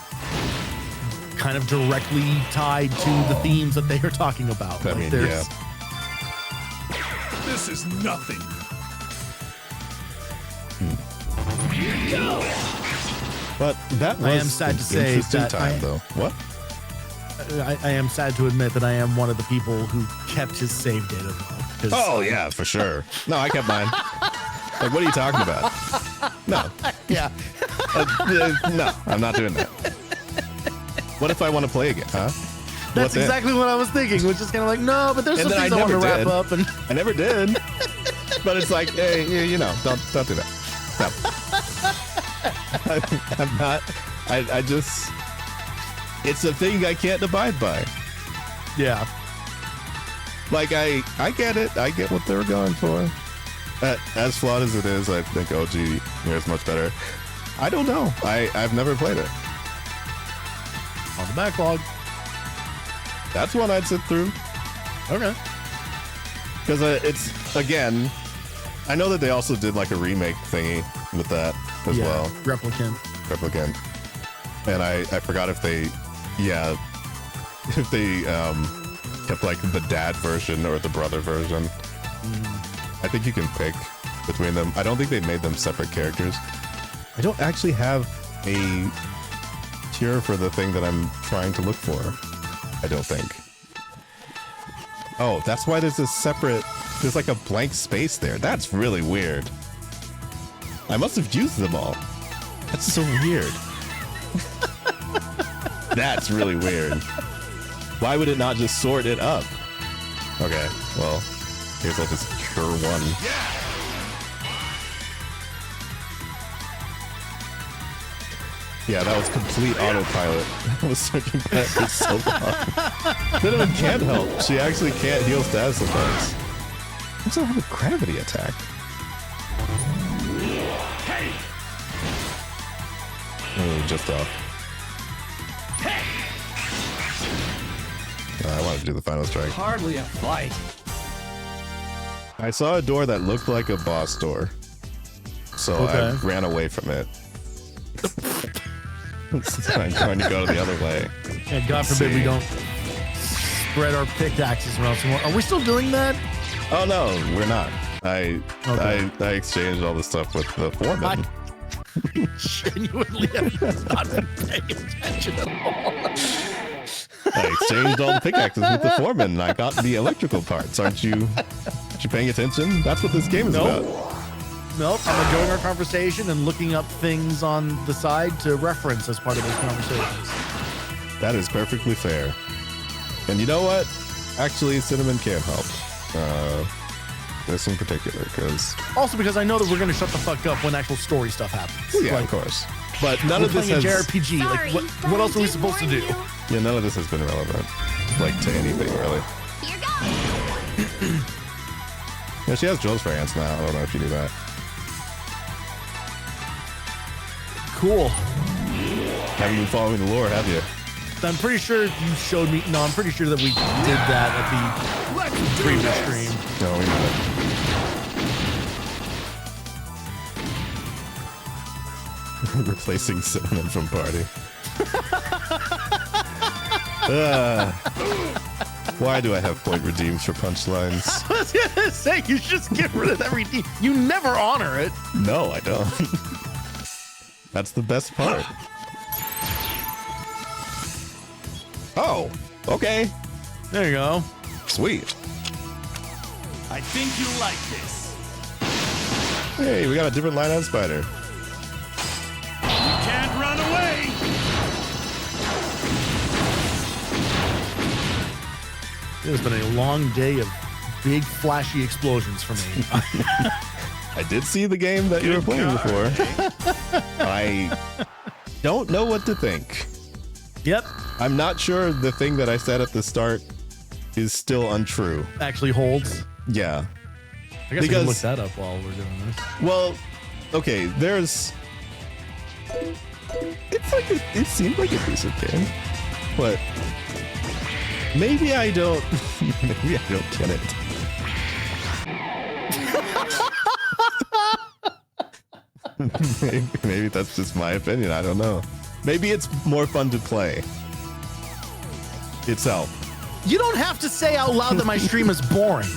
kind of directly tied to the themes that they are talking about. I mean, yeah. This is nothing. But that was I am sad an to say interesting that time, though. What? I am sad to admit that I am one of the people who kept his save data, though. 'cause- Oh yeah, for sure. No, I kept mine. Like, what are you talking about? No, yeah. no, I'm not doing that. What if I want to play again, huh? That's What's it? exactly what I was thinking, which is kind of like, no, but there's And some then things I I want to never wrap did. up. And I never did. But it's like, hey, don't do that. No. I'm not. I just. It's a thing I can't abide by. yeah. Like, I get it. I get what they were going for. As flawed as it is, I think OG is much better. I don't know. I've never played it. On the backlog. That's one I'd sit through. Okay. Because it's, again, I know that they also did like a remake thingy with that as Yeah. well. Replicant. Replicant. And I forgot if they kept like the dad version or the brother version. I think you can pick between them. I don't think they made them separate characters. I don't actually have a cure for the thing that I'm trying to look for. I don't think. Oh, that's why there's there's like a blank space there. That's really weird. I must have used them all. That's so weird. That's really weird. Why would it not just sort it up? Okay, well, I guess I'll just cure one. Yeah, that was complete autopilot. I was searching that for so long. Cinnamon can't help. She actually can't heal status effects. I also have a gravity attack. Hey! Oh, just off. I wanted to do the final strike. Hardly a fight. I saw a door that looked like a boss door, so I ran away from it. I'm trying to go the other way. And God forbid we don't spread our pickaxes around some more. Are we still doing that? Oh no, we're not. I exchanged all the stuff with the foreman. I genuinely have not been paying attention at all. I exchanged all the pickaxes with the foreman, and I got the electrical parts. Aren't you paying attention? That's what this game is about. Nope. I'm enjoying our conversation and looking up things on the side to reference as part of those conversations. That is perfectly fair. And you know what? Actually, cinnamon can help. This in particular, because also because I know that we're going to shut the fuck up when actual story stuff happens. Yeah, of course. But none we're of this playing has a JRPG. Sorry, like, what else are we supposed to do? Yeah, none of this has been relevant, like to anything really. Here goes. Yeah, she has Joel's for ants now. I don't know if you knew that. Cool. Haven't been following the lore, have you? I'm pretty sure you showed me. No, I'm pretty sure that we did that at Let's the do previous this. stream. No, we know. Replacing cinnamon from party. Why do I have point redeems for punchlines? I was gonna say you should just get rid of everything. You never honor it. No, I don't. That's the best part. Oh, okay. There you go. Sweet. I think you like this. Hey, we got a different line on Spider. You can't run away. It has been a long day of big flashy explosions for me. I did see the game that you were playing before. I don't know what to think. Yep. I'm not sure the thing that I said at the start is still untrue. Actually holds. Yeah. I guess we can look that up while we're doing this. Well, okay, there's... It seemed like a decent game, but maybe I don't... maybe I don't get it. Maybe that's just my opinion. I don't know. Maybe it's more fun to play itself. You don't have to say out loud that my stream is boring.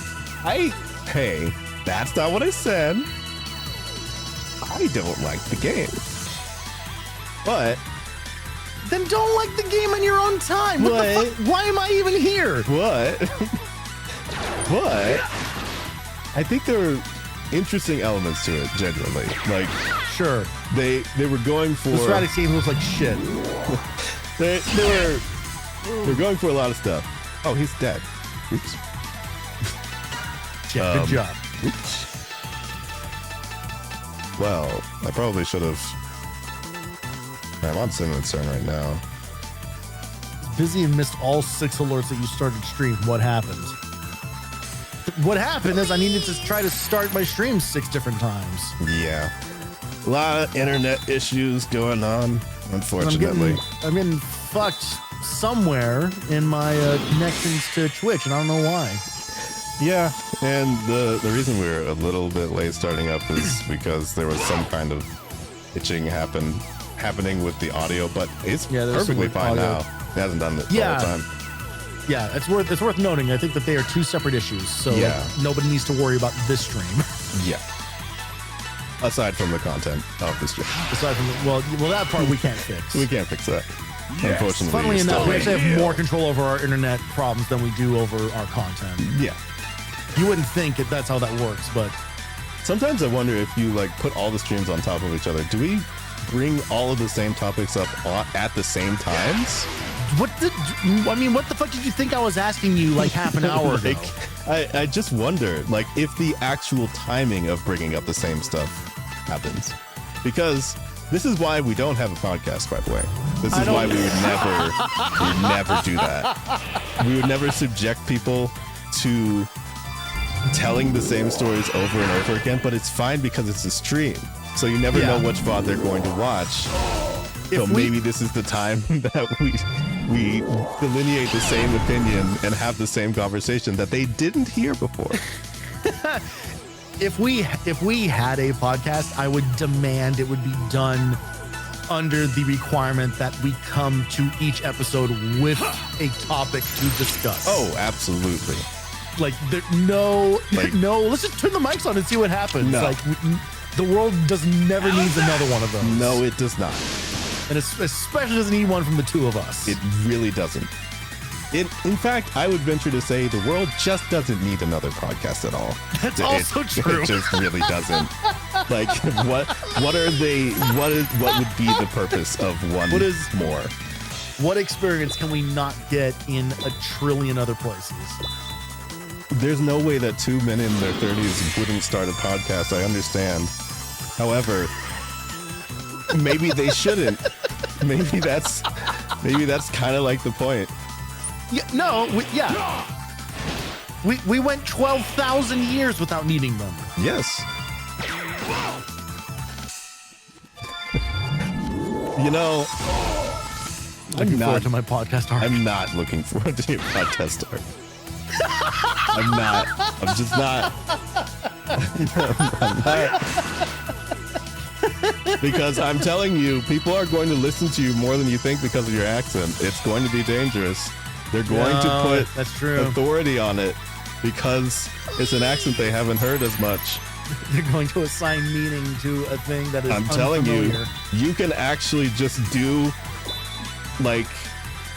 Hey, that's not what I said. I don't like the game. But Then don't like the game in your own time. What the fuck? Why am I even here? But I think there are interesting elements to it, genuinely. Like, Sure. they were going for The Strategy game looks like shit. they were going for a lot of stuff. Oh, he's dead. Oops. Yeah, good job. Oops. Well, I probably should have. I'm on Cinnamon's turn right now. Busy and missed all 6 alerts that you started stream. What happened? What happened is I needed to try to start my stream 6 different times. Yeah. A lot of internet issues going on, unfortunately. I'm getting fucked somewhere in my connections to Twitch, and I don't know why. Yeah, and the reason we were a little bit late starting up is because there was some kind of itching happening with the audio, but it's perfectly fine now. It hasn't done it all the time. Yeah, it's worth noting. I think that they are 2 separate issues, so Yeah. like, nobody needs to worry about this stream. Yeah. Aside from the content of the stream. Aside from well, that part we can't fix. We can't fix that. Yes. Unfortunately. Funnily we're enough, still we actually waiting. have more control over our internet problems than we do over our content. Yeah. You wouldn't think that's how that works, but Sometimes I wonder if you like put all the streams on top of each other. Do we bring all of the same topics up at the same times? what the fuck did you think I was asking you like half an hour ago? I just wonder, like, if the actual timing of bringing up the same stuff happens. Because this is why we don't have a podcast, by the way. This is why we would never do that. We would never subject people to telling the same stories over and over again, but it's fine because it's a stream. So you never know which VOD they're going to watch. So maybe this is the time that we delineate the same opinion and have the same conversation that they didn't hear before. If we had a podcast, I would demand it would be done under the requirement that we come to each episode with a topic to discuss. Oh, absolutely. Like no, let's just turn the mics on and see what happens. No. Like the world never needs another one of those. No, it does not. And especially doesn't need one from the two of us. It really doesn't. In fact, I would venture to say the world just doesn't need another podcast at all. That's also true. It just really doesn't. Like, what would be the purpose of one more? What experience can we not get in a trillion other places? There's no way that two men in their 30s wouldn't start a podcast. I understand. However, maybe they shouldn't. Maybe that's kind of like the point. Yeah, we went 12,000 years without needing them. Yes. You know, Looking forward to my podcast art. I'm not looking forward to your podcast art. I'm not. I'm just not. I'm not. Because I'm telling you, people are going to listen to you more than you think because of your accent. It's going to be dangerous. They're going to put authority on it because it's an accent they haven't heard as much. They're going to assign meaning to a thing that is I'm telling you, you can actually just do like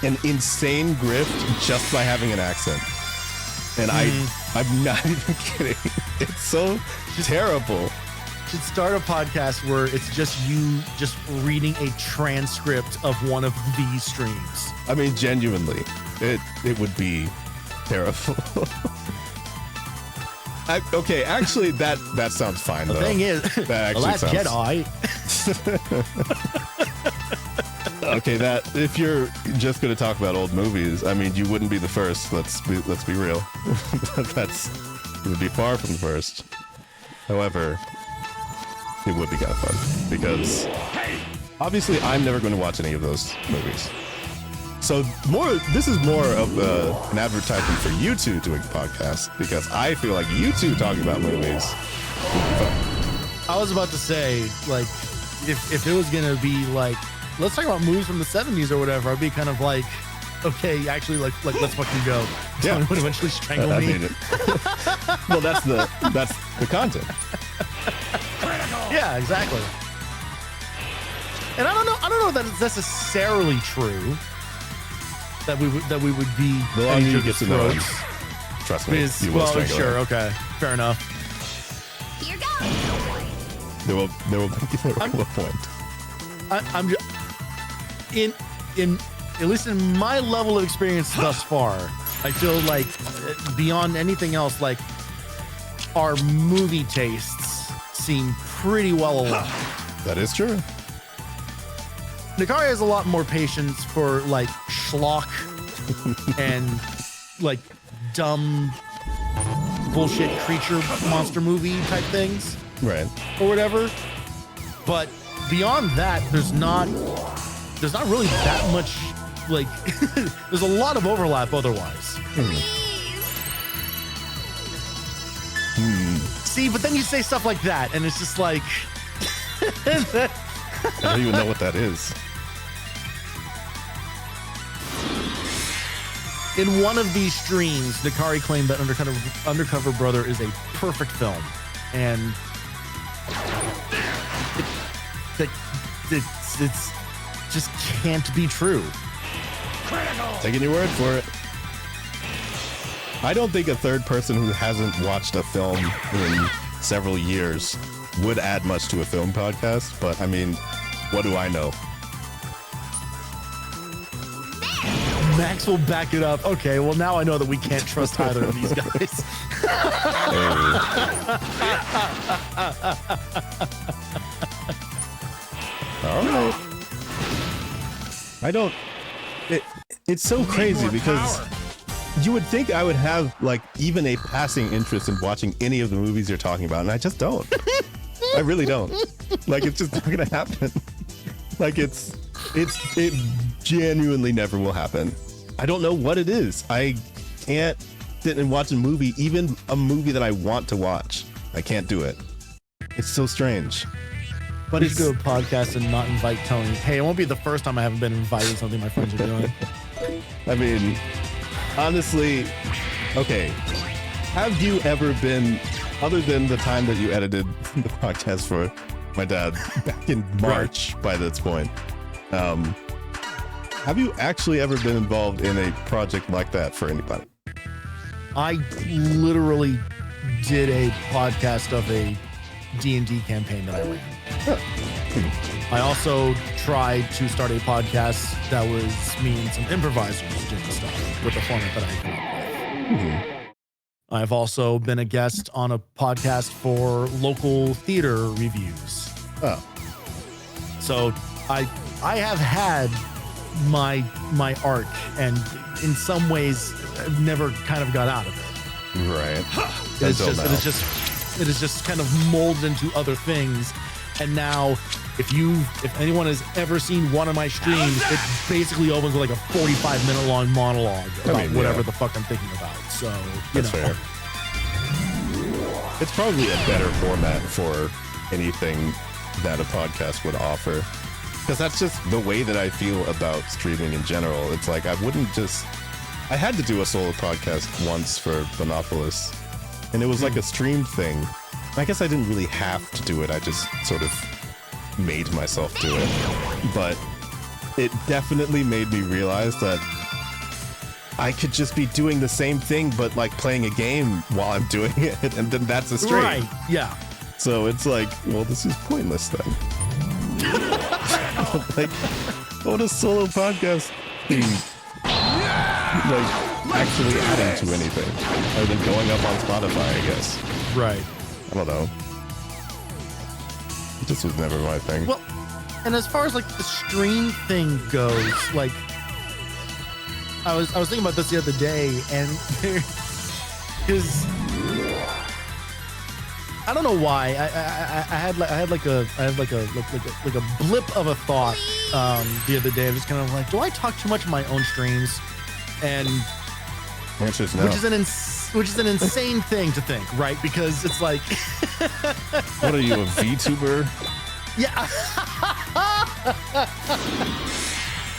an insane grift just by having an accent. And I'm not even kidding. It's so terrible. Should start a podcast where it's just you just reading a transcript of one of these streams. I mean, genuinely, it would be terrible. Okay, actually, that sounds fine. The though. thing is, that The Last sounds... Jedi. Okay, that if you're just going to talk about old movies, I mean, you wouldn't be the first. Let's be real. It would be far from the first. However, it would be kind of fun because obviously I'm never going to watch any of those movies. So this is more of an advertisement for you two doing podcasts because I feel like you two talking about movies would be fun. I was about to say, like, if it was gonna be like, let's talk about movies from the 70s or whatever, I'd be kind of like, okay, actually, like let's fucking go. Someone would eventually strangle me. Mean, well, that's the content. Yeah, exactly. And I don't know that it's necessarily true that we would be the longer you get to know him, throats. trust me, Is, you will well, strangle sure, him. okay, fair enough. Here goes. There will be a point. I'm just, in at least in my level of experience thus far, I feel like beyond anything else, like our movie tastes seem pretty well aligned. That is true. Nakari has a lot more patience for like schlock and like dumb bullshit creature monster movie type things. Right. Or whatever. But beyond that, there's not really that much like there's a lot of overlap otherwise. See, but then you say stuff like that and it's just like I don't even know what that is. In one of these streams, Nakari claimed that Undercover Brother is a perfect film, and it's just can't be true. Taking your word for it. I don't think a third person who hasn't watched a film in several years would add much to a film podcast, but I mean, what do I know? Max will back it up. Okay, well now I know that we can't trust either of these guys. All right. I don't. It's so crazy because you would think I would have like even a passing interest in watching any of the movies you're talking about, and I just don't. I really don't. Like, it's just not gonna happen. Like, it genuinely never will happen. I don't know what it is. I can't sit and watch a movie, even a movie that I want to watch. I can't do it. It's so strange. But it's do a podcast and not invite Tony. Hey, it won't be the first time I haven't been invited to something my friends are doing. I mean, honestly, okay. Have you ever been, other than the time that you edited the podcast for my dad back in March by this point, have you actually ever been involved in a project like that for anybody? I literally did a podcast of a D&D campaign that I ran. I also tried to start a podcast that was me and some improvisers doing stuff with the format that I came up with. I've also been a guest on a podcast for local theater reviews. Oh. So I have had my arc, and in some ways I've never kind of got out of it. Right. It is just kind of molded into other things. And now if anyone has ever seen one of my streams, it basically opens with like a 45-minute long monologue about whatever the fuck I'm thinking about. So that's fair. It's probably a better format for anything that a podcast would offer, because that's just the way that I feel about streaming in general. It's like I had to do a solo podcast once for Monopolis, and it was like a streamed thing. I guess I didn't really have to do it. I just sort of made myself do it. But it definitely made me realize that I could just be doing the same thing, but like playing a game while I'm doing it, and then that's a stream. Right, yeah. So it's like, well, this is pointless then. Like, what a solo podcast be like actually adding to anything other than going up on Spotify, I guess. Right. I don't know. This was never my thing. Well, and as far as like the stream thing goes, like I was thinking about this the other day, and because I don't know why I had like a blip of a thought the other day. I was kind of like, do I talk too much in my own streams? And the answer is no. Which is an insane thing to think, right? Because it's like, what are you, a VTuber? Yeah.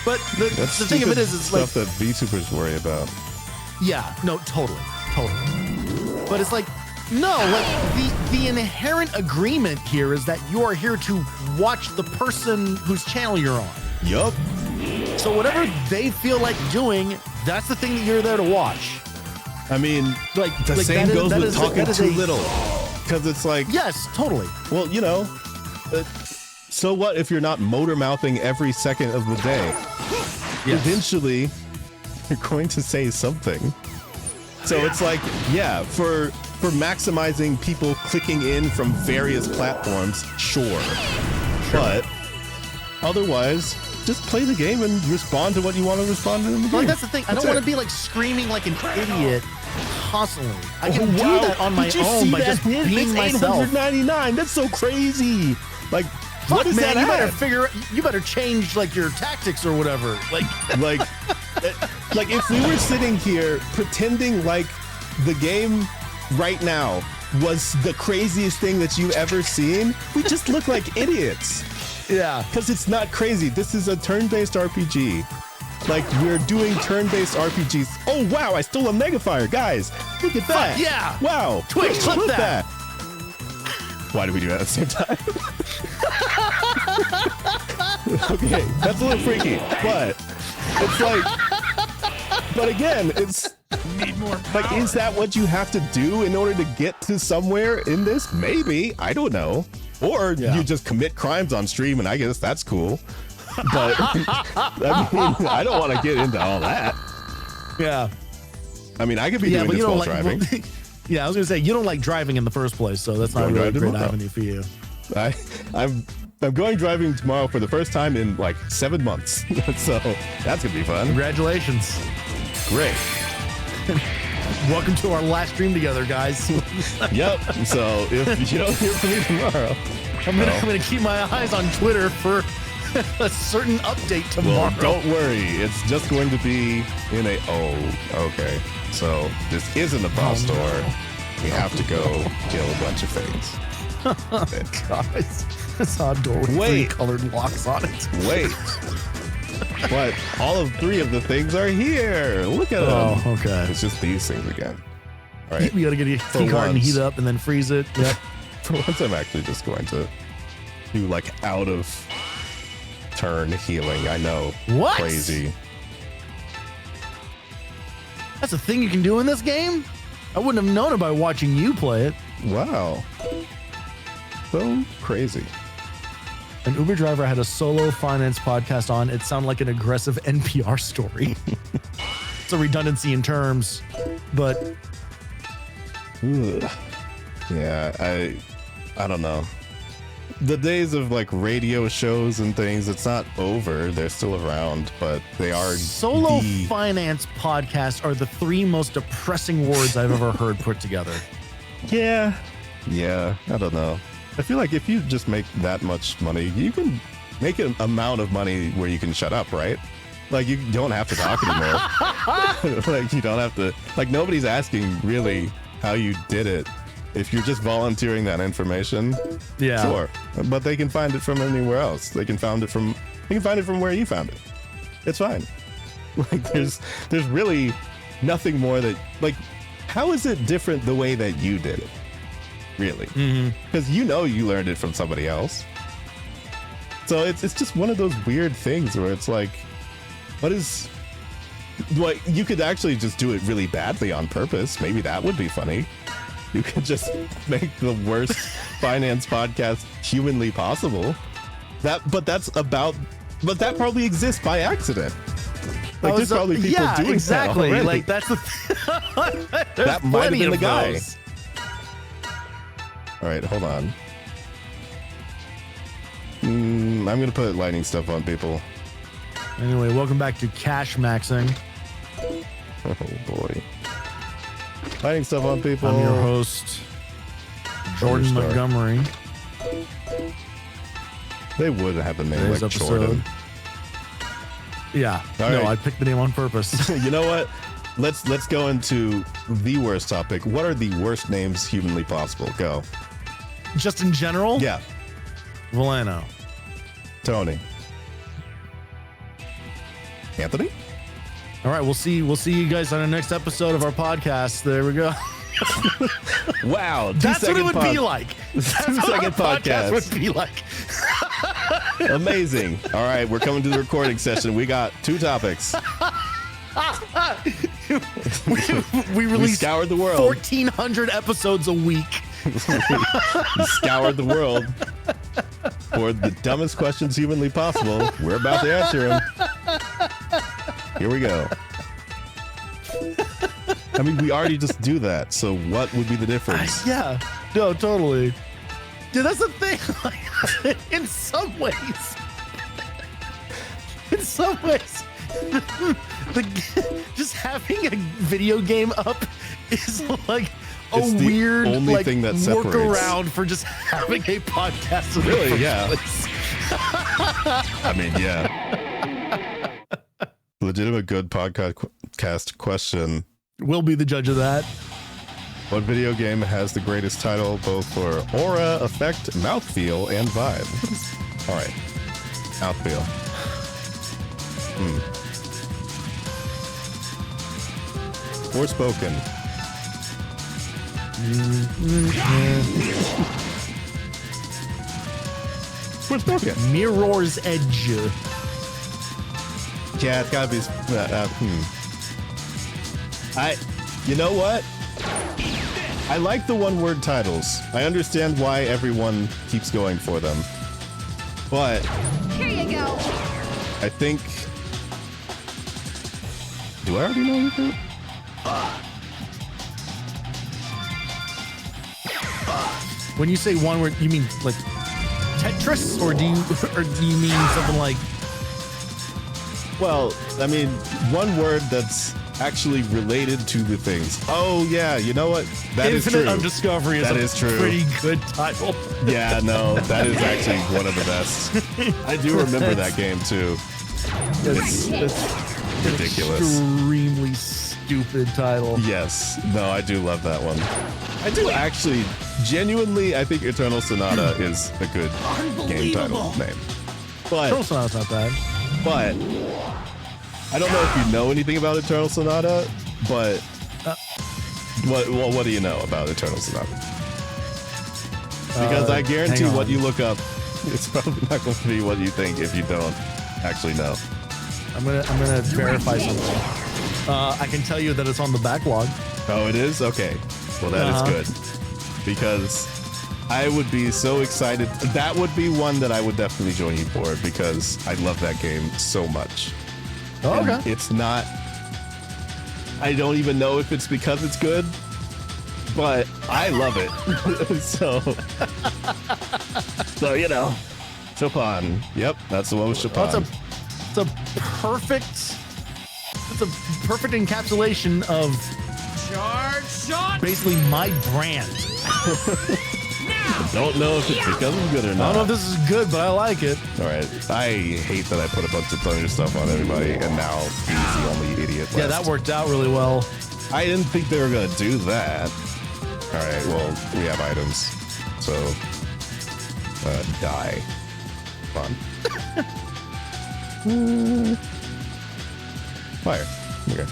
But the thing of it is, it's stuff like that VTubers worry about. Yeah, no, totally. But it's like, no, like the inherent agreement here is that you are here to watch the person whose channel you're on. Yup. So whatever they feel like doing, that's the thing that you're there to watch. I mean, like the same goes with talking too little. Because it's like, yes, totally. Well, you know, so what if you're not motor mouthing every second of the day? Yes. Eventually, you're going to say something. So it's like, yeah, for maximizing people clicking in from various platforms, sure. But otherwise, just play the game and respond to what you want to respond to in the game. Like, that's the thing. I don't want to be like screaming like an idiot constantly. I can do that on my own by just being myself. $899. That's so crazy. Like, what is man, that? You better change like your tactics or whatever. Like if we were sitting here pretending like the game right now was the craziest thing that you've ever seen, we just look like idiots. Yeah, because it's not crazy. This is a turn-based RPG. Like, we're doing turn-based RPGs. Oh wow, I stole a Megafire, guys! Look at that! Yeah! Wow! Twitch, clip that! Why did we do that at the same time? Okay, that's a little freaky, but it's like, but again, it's Need more like, power. is that what you have to do in order to get to somewhere in this? Maybe, I don't know. Or you just commit crimes on stream, and I guess that's cool. But I mean, I don't want to get into all that. Yeah. I mean, I could be doing this while driving. Well, yeah, I was gonna say you don't like driving in the first place, so that's not really a great avenue for you. I'm going driving tomorrow for the first time in like 7 months, so that's gonna be fun. Congratulations. Great. Welcome to our last stream together, guys. Yep. So if you don't hear from me tomorrow, I'm gonna keep my eyes on Twitter for a certain update tomorrow. well, don't worry. It's just going to be in a. Oh, okay. So this isn't a boss store. We have to go kill a bunch of things. Guys, I saw a door with three colored locks on it. Wait. But all of three of the things are here. Look at them. Oh, okay. It's just these things again. All right. You gotta get your key card and heat it up and then freeze it. Yep. For once, I'm actually just going to do like out of turn healing. I know. What? Crazy. That's a thing you can do in this game? I wouldn't have known it by watching you play it. Wow. So crazy. An Uber driver had a solo finance podcast on. It sounded like an aggressive NPR story. It's a redundancy in terms, but Ugh. Yeah, I don't know. The days of like radio shows and things, it's not over. They're still around, but they are solo finance podcasts are the three most depressing words I've ever heard put together. Yeah. I don't know. I feel like if you just make that much money, you can make an amount of money where you can shut up, right? Like you don't have to talk anymore. Like you don't have to. Like nobody's asking really how you did it. If you're just volunteering that information, yeah, sure. But they can find it from anywhere else. They can find it from where you found it. It's fine. Like there's really nothing more that like. How is it different the way that you did it? Really? Because you learned it from somebody else. So it's just one of those weird things where it's like, you could actually just do it really badly on purpose. Maybe that would be funny. You could just make the worst finance podcast humanly possible. But that probably exists by accident. Like there's probably people doing exactly. that already. Like that's the that might have been the guy. Those. All right, hold on. I'm gonna put lightning stuff on people. Anyway, welcome back to Cash Maxing. Oh boy. Lightning stuff on people. I'm your host, Jordan Montgomery. They would have a name Today's like episode. Jordan. Yeah. All no, right. I picked the name on purpose. You know what? Let's go into the worst topic. What are the worst names humanly possible? Go. Just in general? Yeah. Volano. Tony. Anthony? All right, we'll see you guys on the next episode of our podcast. There we go. Wow. That's what it would be like. That's what our 2-second podcast would be like. Amazing. All right, we're coming to the recording session. We got 2 topics. we release scoured the world. 1,400 episodes a week. We scoured the world for the dumbest questions humanly possible. We're about to answer them. Here we go. I mean, we already just do that, so what would be the difference? Yeah. No, totally. Dude, that's the thing. Like, in some ways, just having a video game up is like It's a the weird only like thing that separates. workaround for just having a podcast. In the Really? first Yeah. place. I mean, yeah. Legitimate good podcast question. We'll be the judge of that. What video game has the greatest title both for aura, effect, mouthfeel, and vibe? All right. Mouthfeel. Forspoken. Forspoken. Mirror's Edge. Yeah, it's gotta be. You know what? I like the one-word titles. I understand why everyone keeps going for them, but Here you go. I think. Do I already know anything? When you say one word, you mean like Tetris, or do you mean something like? Well, I mean, one word that's actually related to the things. Oh yeah, you know what? That is Infinite true. Undiscovery is That a is true. pretty good title. Yeah, no, that is actually one of the best. I do remember that game too. It's Ridiculous. Extremely stupid title. Yes, no, I do love that one. I do actually, genuinely, I think Eternal Sonata is a good game title name. Eternal Sonata's not bad. But I don't know if you know anything about Eternal Sonata, but what do you know about Eternal Sonata? Because I guarantee what you look up, it's probably not going to be what you think if you don't actually know. I'm gonna verify something. I can tell you that it's on the backlog. Oh, it is? Okay. Well, that is good. Because I would be so excited. That would be one that I would definitely join you for because I love that game so much. Oh, okay. And it's not, I don't even know if it's because it's good, but I love it. so you know, Chopin. Yep, that's the one with Chopin. It's a perfect encapsulation of Charge shot. basically my brand. Don't know if it's because it's good or I not. don't know if this is good, but I like it. All right. I hate that I put a bunch of thunder stuff on everybody, and now he's the only idiot left. Yeah, that worked out really well. I didn't think they were going to do that. All right. Well, we have items. So, die. Fun. Fire. Okay.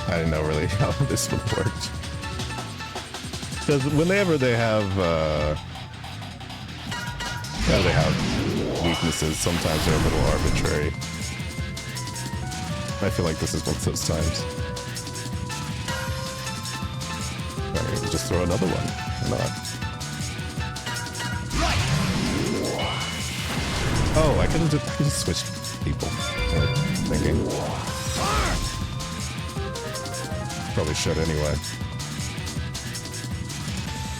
I didn't know really how this would work. Because whenever they have weaknesses, sometimes they're a little arbitrary. I feel like this is one of those times. Alright, just throw another one. Or not. Oh, I could have just switched people. Thinking. Probably should anyway.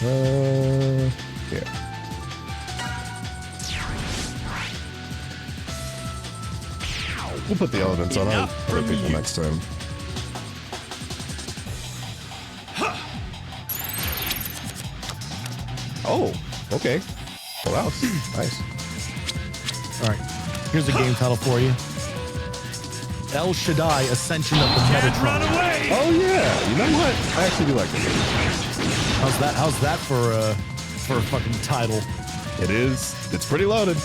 Yeah. We'll put the elements on other people next time. Oh, okay. Well, that was nice. All right, here's a game title for you. El Shaddai, Ascension of the Metatron. Oh yeah, you know what? I actually do like it. How's that for a fucking title? It is. It's pretty loaded.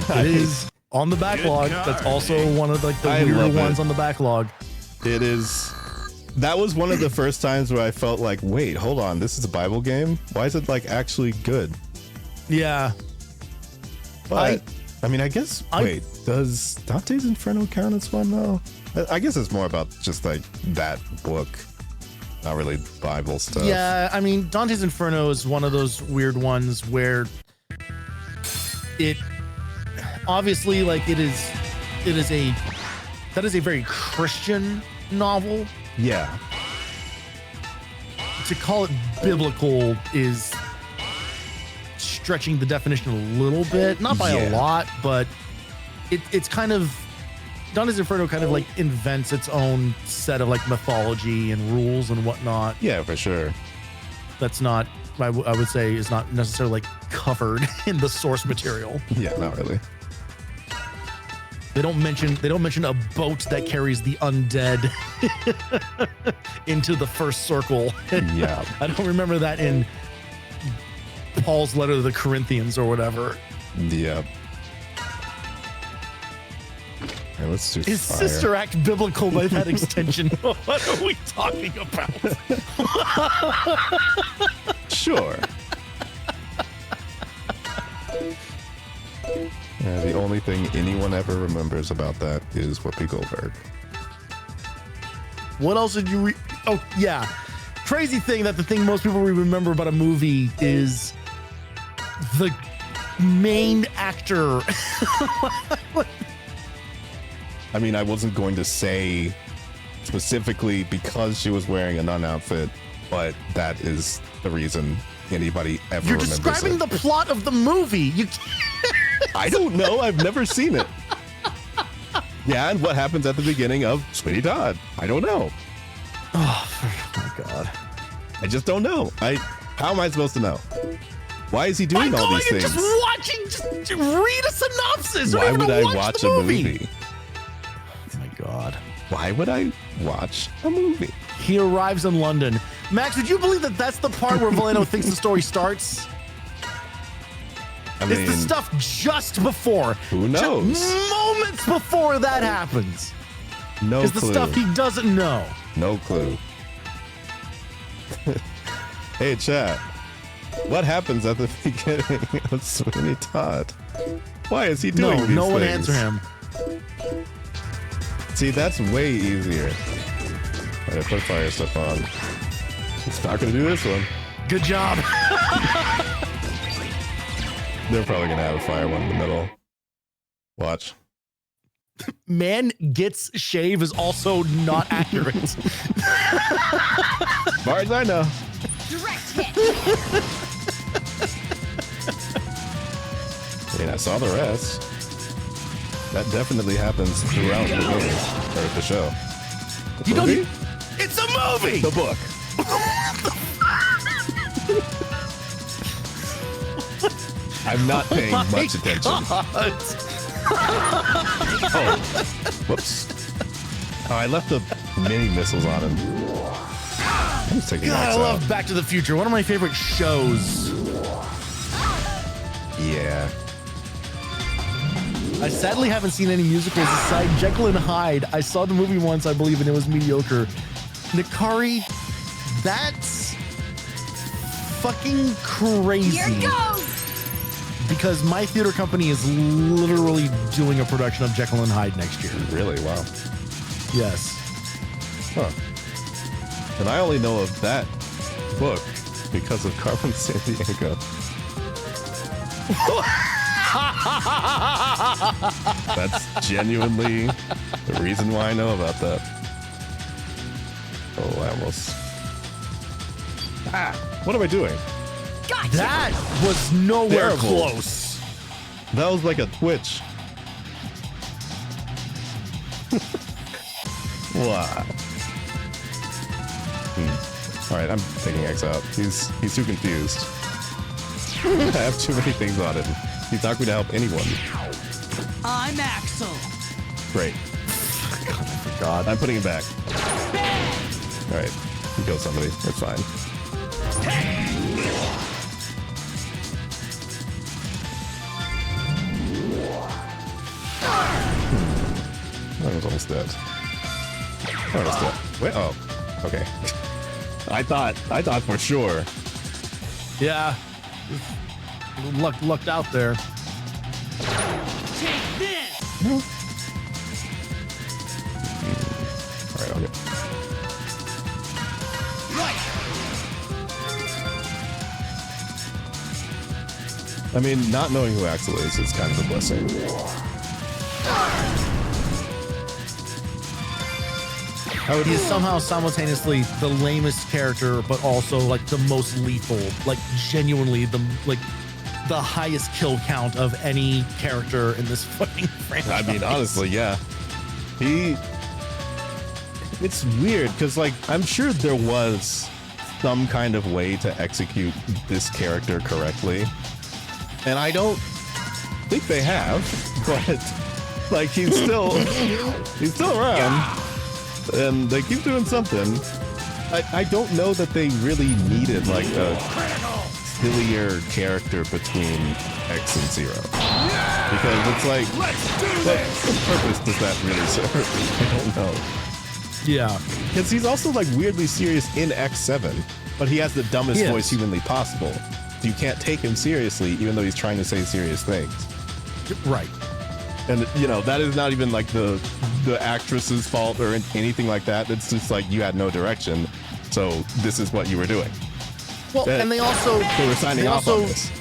It is on the backlog. That's also one of like the I weirder love it. ones on the backlog. It is. That was one of the first times where I felt like, wait, hold on, this is a Bible game? Why is it like actually good? Yeah. But I mean, I guess. Wait, does Dante's Inferno count as one though? I guess it's more about just like that book, not really Bible stuff. Yeah, I mean, Dante's Inferno is one of those weird ones where it obviously like that is a very Christian novel. Yeah. To call it biblical is stretching the definition a little bit, not by a lot, but it's kind of Dante's Inferno kind of like invents its own set of like mythology and rules and whatnot. Yeah, for sure. That's not, I would say, is not necessarily like covered in the source material. Yeah, not really. They don't mention a boat that carries the undead into the first circle. Yeah. I don't remember that in Paul's letter to the Corinthians or whatever. Yeah. Hey, let's do Is fire. Sister Act biblical by that extension? What are we talking about? Sure. Yeah, the only thing anyone ever remembers about that is Whoopi Goldberg. What else did you oh yeah, crazy thing that the thing most people remember about a movie is the main actor. I mean, I wasn't going to say specifically because she was wearing a nun outfit, but that is the reason anybody ever You're remembers describing it. the plot of the movie. You I don't know. I've never seen it. Yeah, and what happens at the beginning of Sweeney Todd? I don't know. Oh my God. I just don't know. How am I supposed to know? Why is he doing all these things? Just watching, just read a synopsis. Why would I watch a movie? Oh my God. Why would I watch a movie? He arrives in London. Max, would you believe that that's the part where Valeno thinks the story starts? I mean, it's the stuff just before. Who knows? Moments before that happens. No clue. It's the stuff he doesn't know. No clue. Hey, chat. What happens at the beginning of Sweeney Todd? Why is he doing these things? No one answer him. See, that's way easier. I gotta put fire stuff on. It's not gonna do this one. Good job. They're probably gonna have a fire one in the middle. Watch. Man gets shave is also not accurate. As far as I know. Direct hit. I mean, I saw the rest. That definitely happens throughout the movie, or the show. You don't need, it's a movie! The book. I'm not paying much attention. Oh, whoops. Oh, I left the mini missiles on him. I'm just taking God, I Max love out. Back to the Future. One of my favorite shows. Yeah. I sadly haven't seen any musicals aside Jekyll and Hyde. I saw the movie once, I believe, and it was mediocre. Nikari, that's fucking crazy. Here goes. Because my theater company is literally doing a production of Jekyll and Hyde next year. Really? Wow. Yes. Huh. And I only know of that book because of Carmen Sandiego. That's genuinely the reason why I know about that. Oh, I almost... What am I doing? Gotcha. That was nowhere Terrible. close. That was like a twitch. Wow. All right, I'm taking X out. He's too confused. I have too many things on him. He's not going to help anyone. I'm Axel. Great. God. I'm putting him back. All right, he killed somebody. That's fine. I was almost dead. Almost dead. Wait. Oh. Okay. I thought for sure. Yeah. Lucked out there. Take this. All right. Okay. Right. I mean, not knowing who Axel is kind of a blessing. He is somehow simultaneously the lamest character, but also like the most lethal, like genuinely the highest kill count of any character in this fucking franchise. I mean, honestly, yeah. It's weird because, like, I'm sure there was some kind of way to execute this character correctly, and I don't think they have. But like, he's still around. And they keep doing something. I don't know that they really needed like a sillier character between X and Zero. Because it's like, what purpose does that really serve? I don't know. Yeah. Because he's also like weirdly serious in X7, but he has the dumbest voice humanly possible. So you can't take him seriously even though he's trying to say serious things. Right. And you know, that is not even like the actress's fault or anything like that. It's just like you had no direction, so this is what you were doing. Well, and they were signing off on this.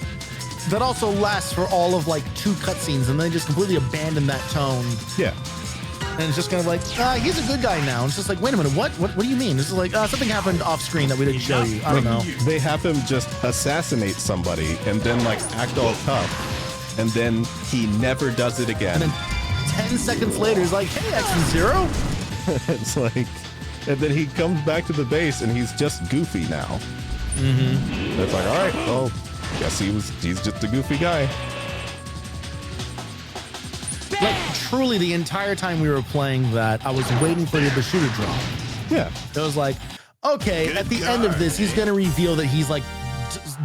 That also lasts for all of like 2 cutscenes, and they just completely abandon that tone. Yeah. And it's just kind of like, he's a good guy now. And it's just like, wait a minute, what do you mean? This is like, something happened off screen that we didn't show you. I don't know. They have him just assassinate somebody and then like act all tough, and then he never does it again. And then 10 seconds later, he's like, hey, X and Zero. It's like, and then he comes back to the base and he's just Goofy now. Mm-hmm. It's like, all right, well, guess he's just a goofy guy. Like, truly, the entire time we were playing that, I was waiting for the shooter drop. Yeah. It was like, okay, at the end of this, he's going to reveal that he's like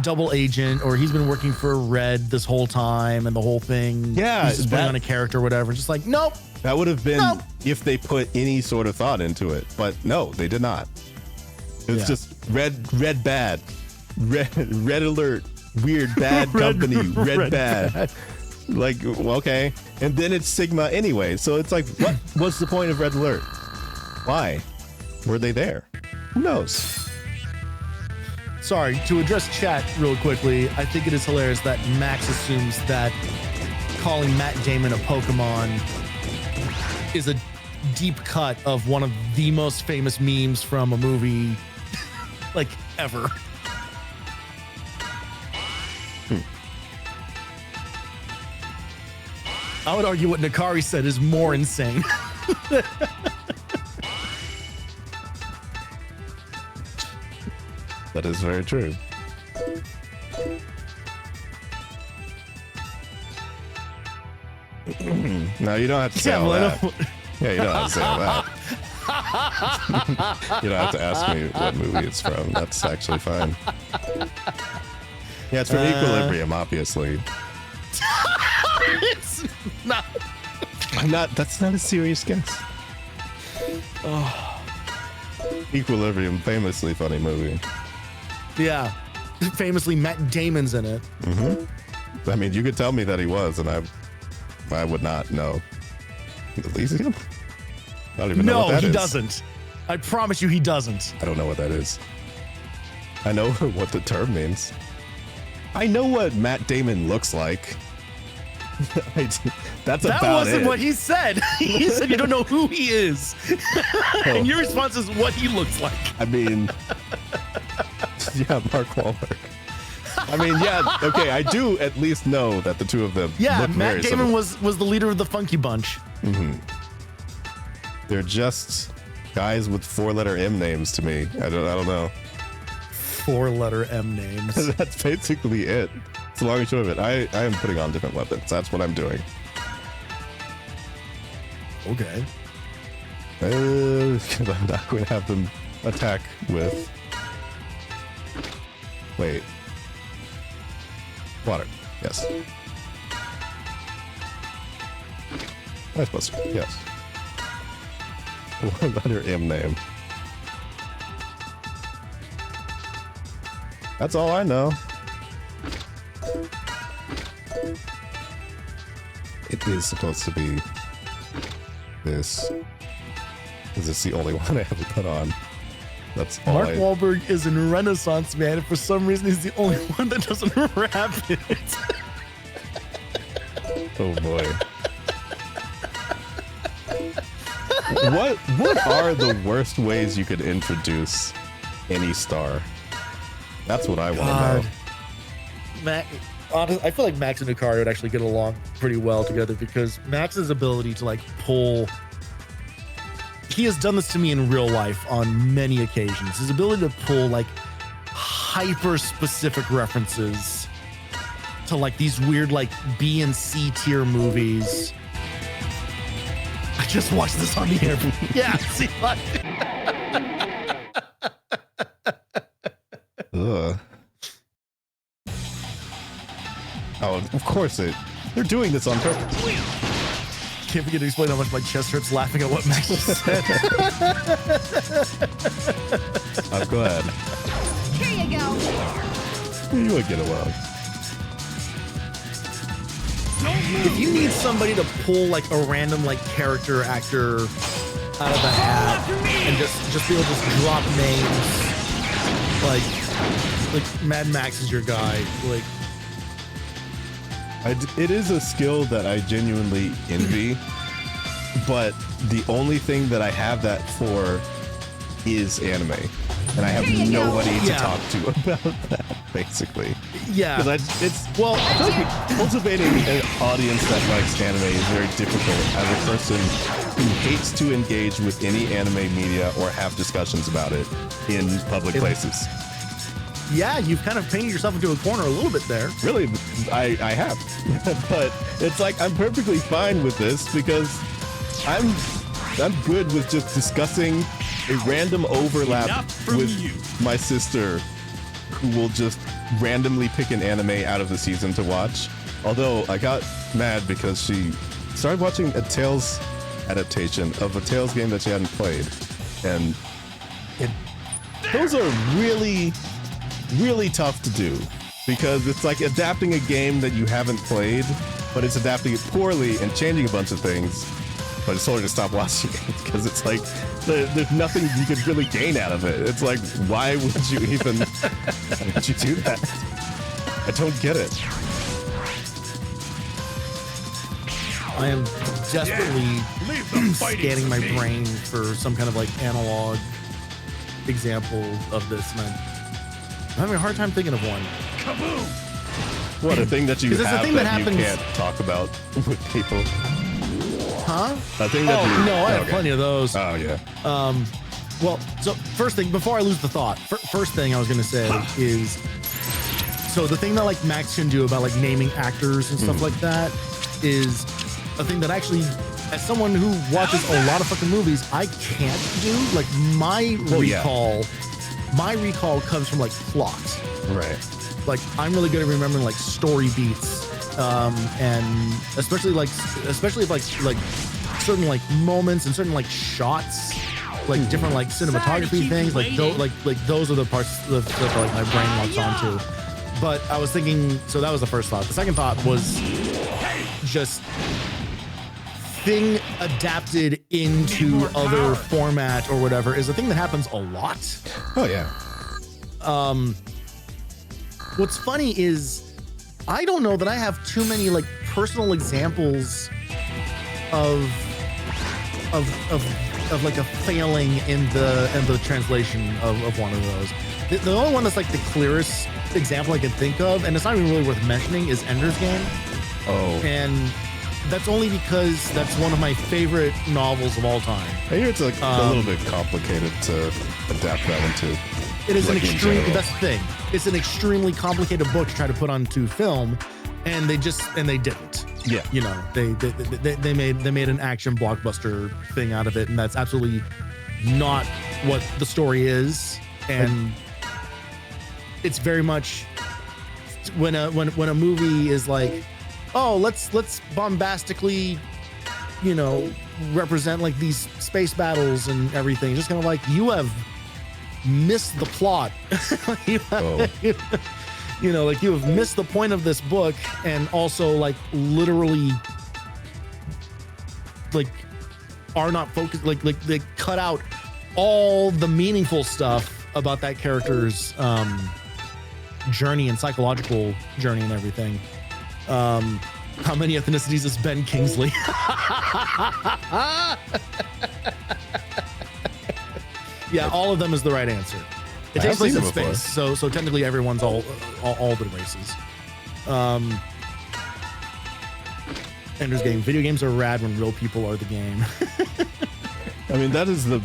double agent, or he's been working for Red this whole time and the whole thing. Yeah. He's just putting on a character or whatever. Just like, nope. That would have been if they put any sort of thought into it. But no, they did not. It's just red bad. Red alert. Weird bad company. Red bad. Like, okay. And then it's Sigma anyway. So it's like, what's the point of Red Alert? Why? Were they there? Who knows? Sorry, to address chat real quickly, I think it is hilarious that Max assumes that calling Matt Damon a Pokemon is a deep cut of one of the most famous memes from a movie, like, ever. I would argue what Nakari said is more insane. That is very true. No, you don't have to say all that. Yeah, you don't have to say all that. You don't have to ask me what movie it's from. That's actually fine. Yeah, it's from Equilibrium, obviously. It's not. That's not a serious guess. Equilibrium, famously funny movie. Yeah. Famously, Matt Damon's in it. Mm-hmm. I mean, you could tell me that he was, and I would not know. Elysium? I don't even know what that is. No, he doesn't. I promise you he doesn't. I don't know what that is. I know what the term means. I know what Matt Damon looks like. That's that about wasn't it. what he said. He said you don't know who he is. And your response is what he looks like. I mean, yeah, Mark Wahlberg. I mean, yeah, okay, I do at least know that the two of them look Matt very Damon similar. was the leader of the Funky Bunch. Mm-hmm. They're just guys with 4-letter M names to me. I don't know. 4-letter M names. That's basically it. It's a long and short of it. I am putting on different weapons. That's what I'm doing. Okay. I'm not going to have them attack with... Wait. Water. Yes. I'm supposed to. Yes. 1-letter M name. That's all I know. It is supposed to be this. Is this the only one I haven't put on? That's all. Mark Wahlberg is in Renaissance Man, and for some reason he's the only one that doesn't rap it. Oh boy. What are the worst ways you could introduce any star? That's what I want to know. Honestly, I feel like Max and Hikaru would actually get along pretty well together because Max's ability to like pull. He has done this to me in real life on many occasions. His ability to pull like hyper specific references to like these weird like B and C tier movies. I just watched this on the air. Yeah, see, like. Ugh. Oh, of course they're doing this on purpose. Can't forget to explain how much my chest hurts laughing at what Max just said. I'm glad. Here you go. You would get along. If you need somebody to pull like a random like character actor out of the hat and just be able to just drop names, like Mad Max is your guy. Like, It is a skill that I genuinely envy, but the only thing that I have that for is anime. and I have Here you go. nobody to Yeah. talk to about that, basically. Yeah. Because well, I feel like cultivating an audience that likes anime is very difficult as a person who hates to engage with any anime media or have discussions about it in public places. Yeah, you've kind of painted yourself into a corner a little bit there. Really, I have. But it's like I'm perfectly fine with this because I'm good with just discussing a random overlap Enough from with you. my sister, who will just randomly pick an anime out of the season to watch. Although I got mad because she started watching a Tales adaptation of a Tales game that she hadn't played, and those are really, really tough to do because it's like adapting a game that you haven't played, but it's adapting it poorly and changing a bunch of things. But it's told her to stop watching it because it's like there's nothing you could really gain out of it. It's like, why would you even why would you do that? I don't get it. I am desperately Leave the fighting scanning to my me. brain for some kind of like analog example of this, and I'm having a hard time thinking of one. Kaboom! What a thing that you 'Cause have it's a thing that you happens- can't talk about with people. Huh? A thing that you, No, I have okay. plenty of those. Oh yeah. Well, so first thing, before I lose the thought, first thing I was gonna say is, so the thing that like Max can do about like naming actors and stuff like that is a thing that actually, as someone who watches a lot of fucking movies, I can't do. Like my yeah. recall comes from like plot. Right. Like I'm really good at remembering like story beats, and especially if like certain like moments and certain like shots, like different like cinematography things, like those are the parts that like my brain locks onto. But I was thinking, so that was the first thought. The second thought was just thing adapted into other format or whatever is a thing that happens a lot. Oh yeah. What's funny is I don't know that I have too many like personal examples of like a failing in the translation of one of those. The only one that's like the clearest example I can think of, and it's not even really worth mentioning, is Ender's Game. Oh. And that's only because that's one of my favorite novels of all time. I hear it's like a little bit complicated to adapt that into. It is like, an in extreme. general. That's the thing. It's an extremely complicated book to try to put onto film, and they didn't. Yeah. You know, they made an action blockbuster thing out of it, and that's absolutely not what the story is. And it's very much when a movie is like, oh, let's bombastically, you know, represent like these space battles and everything. Just kind of like, you have missed the plot. You know, like you have missed the point of this book, and also like literally like are not focused, like they cut out all the meaningful stuff about that character's journey and psychological journey and everything. How many ethnicities is Ben Kingsley? Yeah, all of them is the right answer. It I takes have place seen in it before. space, so technically everyone's all the races. Ender's Game. Video games are rad when real people are the game. I mean, that is the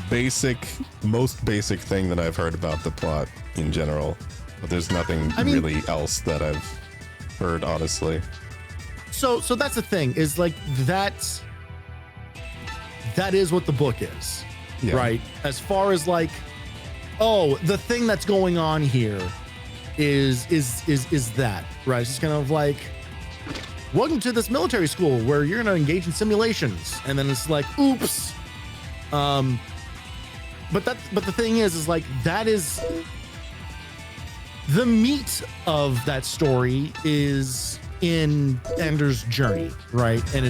most basic thing that I've heard about the plot in general. But there's nothing really else that I've heard, honestly. So that's the thing, is like that is what the book is. Yeah. Right? As far as like, oh, the thing that's going on here is that, right? It's just kind of like, welcome to this military school where you're gonna engage in simulations, and then it's like, oops. But the thing is like, that is the meat of that story is in Ender's journey, right? And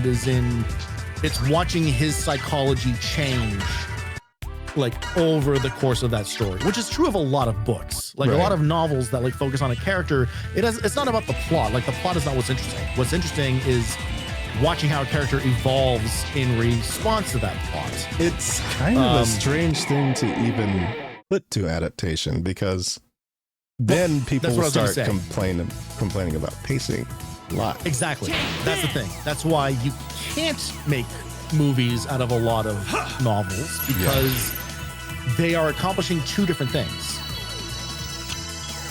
it's watching his psychology change like over the course of that story, which is true of a lot of books, like a lot of novels that like focus on a character. It's not about the plot. Like the plot is not what's interesting. What's interesting is watching how a character evolves in response to that plot. It's kind of a strange thing to even split to adaptation because then people will start complaining about pacing a lot. Exactly. That's the thing. That's why you can't make movies out of a lot of novels, because they are accomplishing two different things.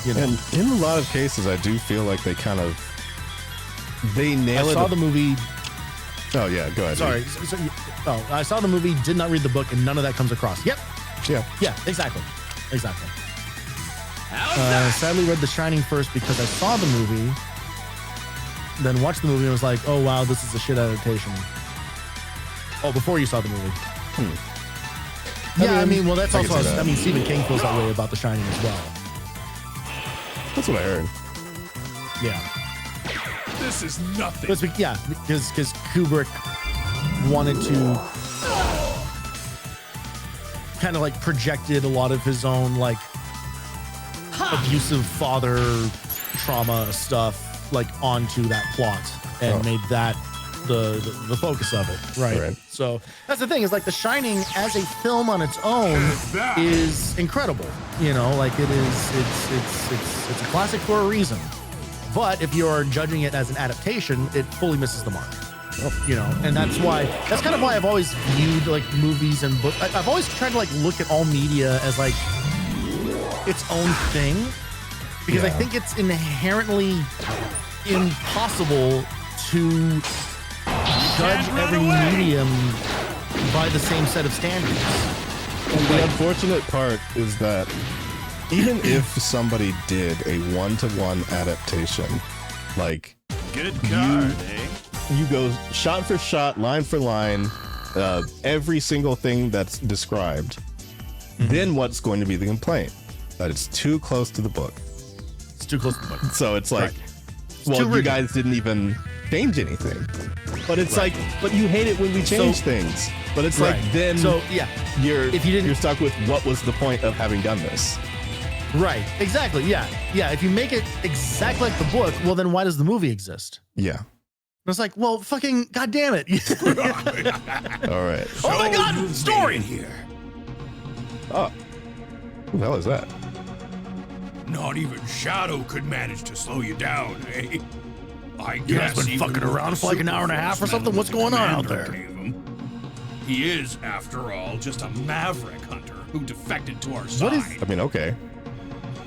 You know? And in a lot of cases, I do feel like they nail it. I saw the movie. Oh yeah, go ahead. Sorry. I saw the movie, did not read the book, and none of that comes across. Yep. Yeah, exactly. Sadly read The Shining first because I saw the movie, then watched the movie and was like, oh wow, this is a shit adaptation. Oh, before you saw the movie. Yeah, well, that's also, Stephen King feels that way about The Shining as well. That's what I heard. Yeah. This is nothing. Because Kubrick wanted to kind of like projected a lot of his own like abusive father trauma stuff like onto that plot and made that the focus of it. Right. So that's the thing, is like The Shining as a film on its own is incredible. You know, like it's a classic for a reason. But if you're judging it as an adaptation, it fully misses the mark. You know, and that's kind of why I've always viewed like movies and books. I've always tried to like look at all media as like its own thing, because I think it's inherently impossible to judge every medium by the same set of standards. And the unfortunate part is that even if somebody did a one-to-one adaptation, like good card, you go shot for shot, line for line, every single thing that's described, then what's going to be the complaint? That it's too close to the book. It's too close to the book. So it's like, well, you guys didn't even change anything. But it's like, but you hate it when we change things. But it's like, then you're stuck with what was the point of having done this? Right. Exactly. Yeah. If you make it exactly like the book, well, then why does the movie exist? Yeah. It's like, well, fucking goddamn it. All right. Oh my God, story here. Oh, who the hell is that? Not even Shadow could manage to slow you down, eh? I You guys been fucking around for like an hour and a half or something? What's going on out there? He is, after all, just a maverick hunter who defected to our side. Okay.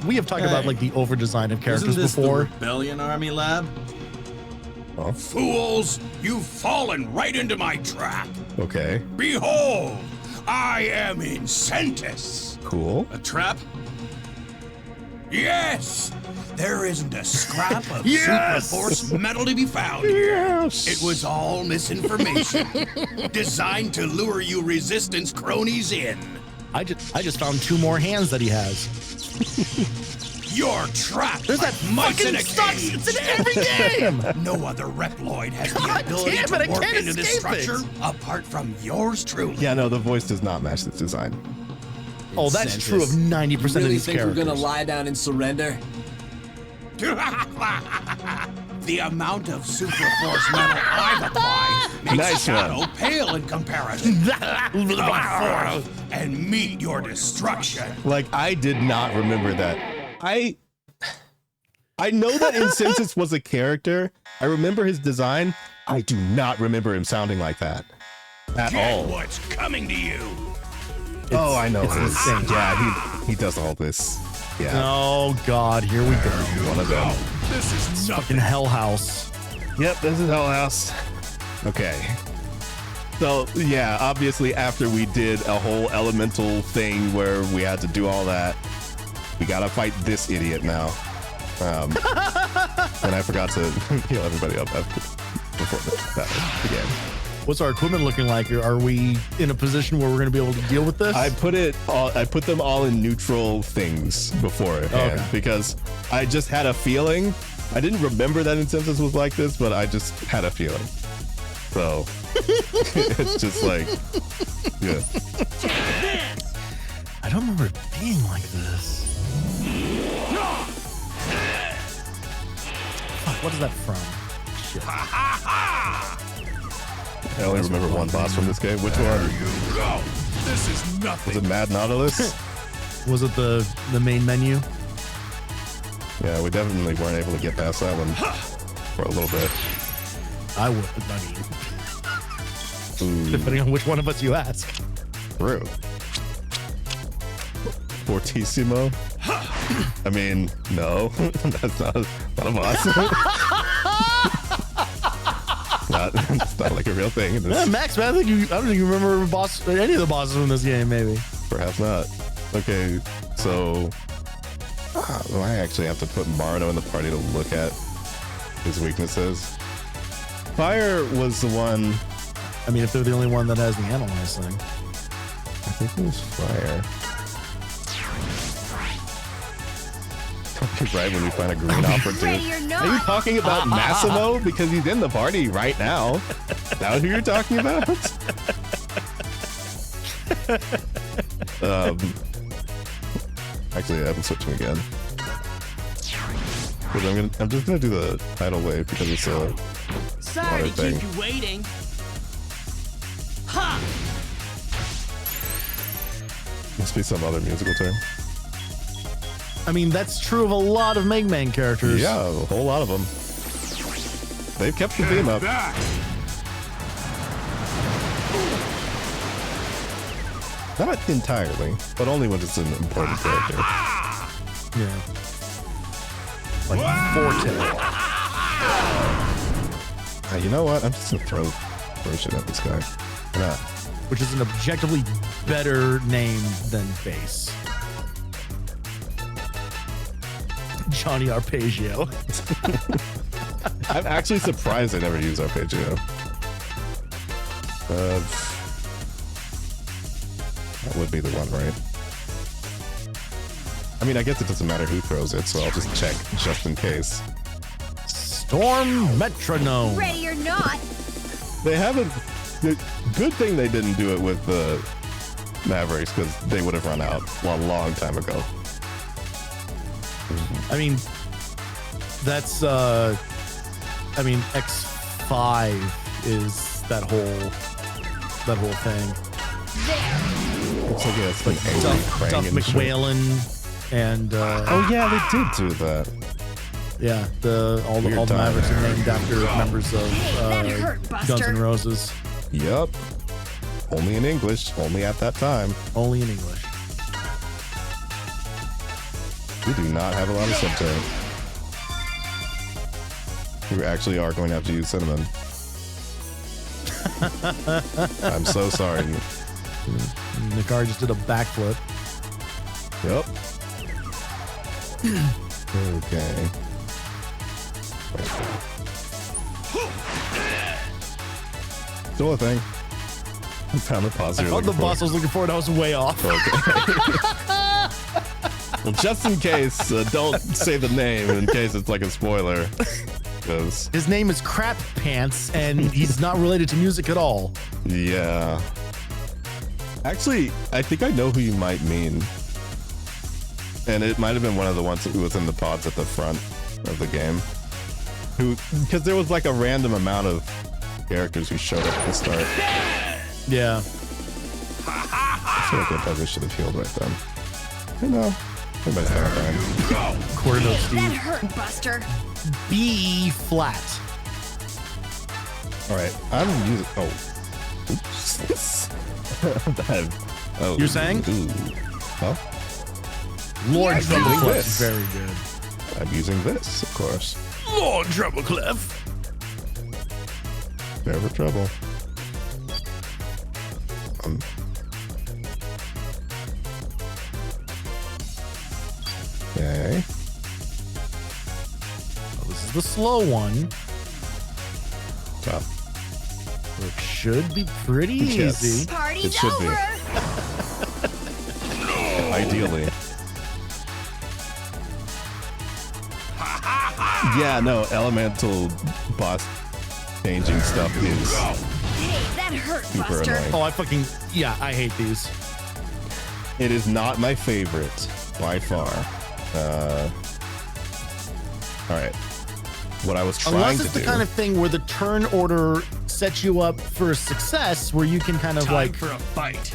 We have talked about like the over design of characters Isn't this before. the Rebellion Army lab? Oh. Fools, you've fallen right into my trap. Okay. Behold, I am Incentus. Cool. A trap? Yes! There isn't a scrap of Super Force metal to be found here. Yes. It was all misinformation, designed to lure you Resistance cronies in. I just found 2 more hands that he has. You're trapped. There's that mice fucking in a sucks. cage. It's in every game. No other Reploid has the God ability damn to it, I warp can't into this escape structure apart from yours truly. Yeah, no, the voice does not match the design. Oh, that's true of 90% of these think characters. We're gonna lie down and surrender? The amount of Super Force metal I've applied makes Nice Shadow one. pale in comparison. Come forth and meet your destruction. Like, I did not remember that. I know that Incensus was a character. I remember his design. I do not remember him sounding like that at Get all. what's coming to you. Oh, I know it's this. insane. Yeah, he does all this. Yeah. Oh God, here we go. One of them. This is Fucking nothing. Hell House. Yep, this is Hell House. Okay. So, yeah, obviously after we did a whole elemental thing where we had to do all that, we gotta fight this idiot now. And I forgot to heal everybody up before that began. What's our equipment looking like? Are we in a position where we're going to be able to deal with this? I put them all in neutral things beforehand because I just had a feeling. I didn't remember that Incensus was like this, but I just had a feeling. So it's just like, yeah. I don't remember it being like this. Fuck, what is that from? Shit. I only remember one boss from this game. Which one? You go. This is nothing. Was it Mad Nautilus? Was it the main menu? Yeah, we definitely weren't able to get past that one for a little bit. I mean, depending on which one of us you ask. True. Fortissimo? I mean, no, that's not a boss. It's not like a real thing. Max, man, I don't think you remember any of the bosses from this game, maybe. Perhaps not. Okay, so I actually have to put Marino in the party to look at his weaknesses. Fire was the one. I mean, if they're the only one that has the analyze thing. I think it was fire. Right when we find a green opportunity. Ready or not. Are you talking about Massimo? Because he's in the party right now. Is that who you're talking about? Actually, I'm switching again. Because I'm just gonna do the tidal wave because it's a Sorry water to thing. keep you waiting. Ha! Must be some other musical term. I mean, that's true of a lot of Megaman characters. Yeah, a whole lot of them. They've kept the theme up. Not entirely, but only when it's an important character. Yeah. Like Forte. You know what? I'm just gonna throw shit at this guy. Why not? Which is an objectively better name than Base. Johnny Arpeggio. I'm actually surprised I never used Arpeggio. That would be the one, right? I mean, I guess it doesn't matter who throws it, so I'll just check just in case. Storm Metronome. Ready or not. They haven't. Good thing they didn't do it with the Mavericks because they would have run out a long time ago. I mean, that's I mean, X5 is that whole thing. Looks like it's like Duff McWhalen and oh yeah, they did do that. yeah, all the Weird Mavericks time. are named after members of That hurt, Guns N' Buster. Roses. Yup. Only in English. Only at that time. Only in English. We do not have a lot of subterranean. We actually are going to have to use cinnamon. I'm so sorry. Nakar just did a backflip. Yep. Okay. Still a thing. I found the pause I you're thought the looking boss for. I was looking for, and I was way off. Okay. Well, just in case, don't say the name in case it's like a spoiler. Because, His name is Crap Pants, and he's not related to music at all. yeah. Actually, I think I know who you might mean. And it might have been one of the ones who was in the pods at the front of the game. Because there was like a random amount of characters who showed up at the start. Yeah. I feel like I probably should have healed right then. I know. Everybody's got a time. Quarter note That Steve. hurt, Buster. B flat. All right, I'm using. Oh, oops. Oh, You're saying? Ooh. Huh? Lord Yes, Treble yes. is very good. I'm using this, of course. Lord Trebleclef. Never trouble. Okay. This is the slow one, Top. which should be pretty Yes. easy. Party's It should be. over. Ideally. Yeah, no, elemental boss changing stuff is Hey, that hurt, super Buster. annoying. Oh, I hate these. It is not my favorite by far. All right. What I was trying Unless to it's do. the kind of thing where the turn order sets you up for success, where you can kind of Time like for a fight.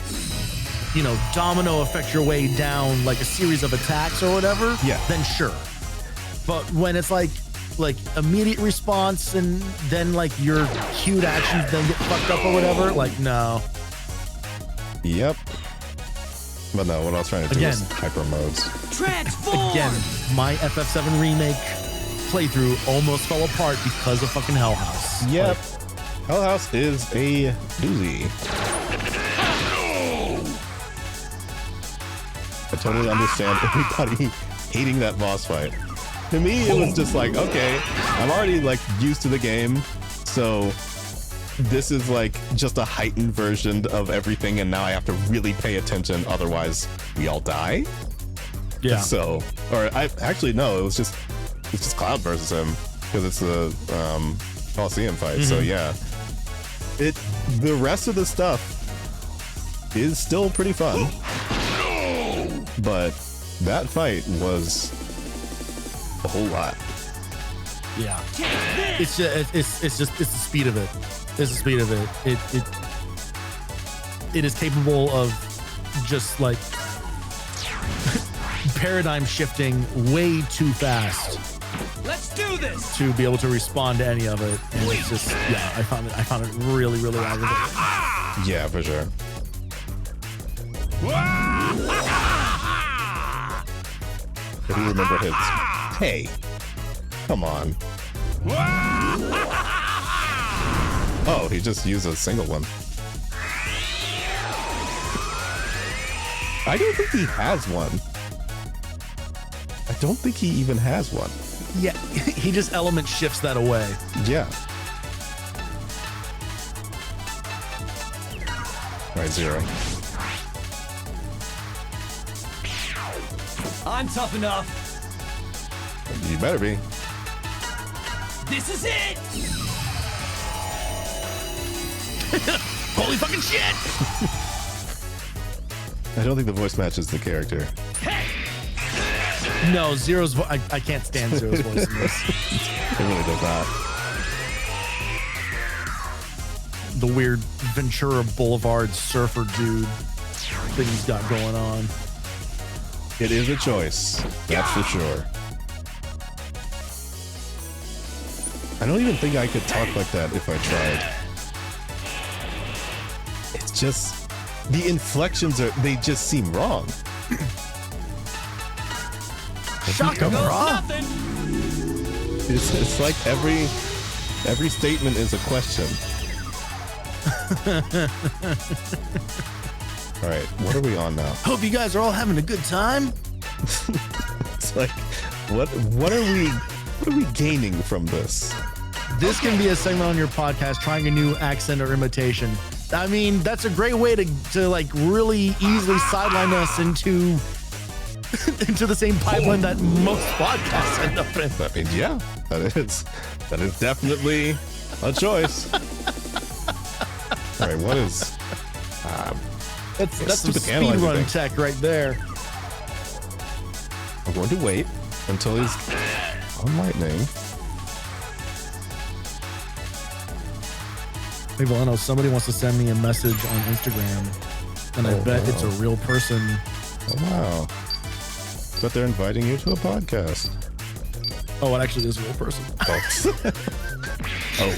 domino affect your way down like a series of attacks or whatever, then sure. But when it's like immediate response and then like your cued actions then get fucked up or whatever, like no. Yep. But no, what I was trying to do is hyper modes. Transform! Again, my FF7 remake playthrough almost fell apart because of fucking Hell House. Yep. Hell House is a doozy. I totally understand everybody hating that boss fight. To me, it was just like, okay, I'm already like used to the game, so this is like just a heightened version of everything, and now I have to really pay attention, otherwise we all die. Yeah. So, or I actually no, it's just Cloud versus him because it's the Coliseum fight. So yeah, the rest of the stuff is still pretty fun, but that fight was a whole lot. Yeah. It's just the speed of it. It's the speed of it. It is capable of just like paradigm shifting way too fast. Let's do this. To be able to respond to any of it, and it's just I found it really aggravating. Yeah, for sure. I do remember his. Hey, come on. Oh, he just used a single one. I don't think he has one. I don't think he even has one. Yeah, he just element shifts that away. Yeah. Right, 0. I'm tough enough. You better be. This is it. Holy fucking shit! I don't think the voice matches the character. No, Zero's I can't stand Zero's voice in this. It really does not. The weird Ventura Boulevard surfer dude thing he's got going on. It is a choice, that's for sure. I don't even think I could talk like that if I tried. It's just, the inflections they just seem wrong. Shaka, bro. It's like every statement is a question. All right, what are we on now? Hope you guys are all having a good time. It's like, what are we gaining from this? This can be a segment on your podcast, trying a new accent or imitation. I mean, that's a great way to like really easily sideline us into the same pipeline that most podcasts end up in. I mean, yeah, that is definitely a choice. All right, what is? That's some speedrun tech right there. I'm going to wait until he's on lightning. Hey, Valeno, somebody wants to send me a message on Instagram, and I bet it's a real person. Oh, wow. But they're inviting you to a podcast. Oh, it actually is a real person. Oh.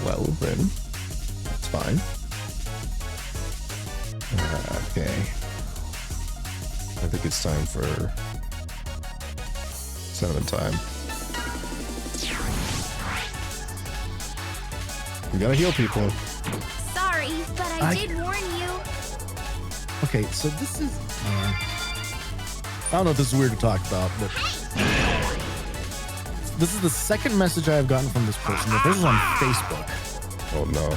Well, then. That's fine. Okay. I think it's time for cinnamon time. We gotta heal people. Sorry, but I did warn you. Okay, so this is... I don't know if this is weird to talk about, but... This is the second message I have gotten from this person. The first was on Facebook. Oh, no.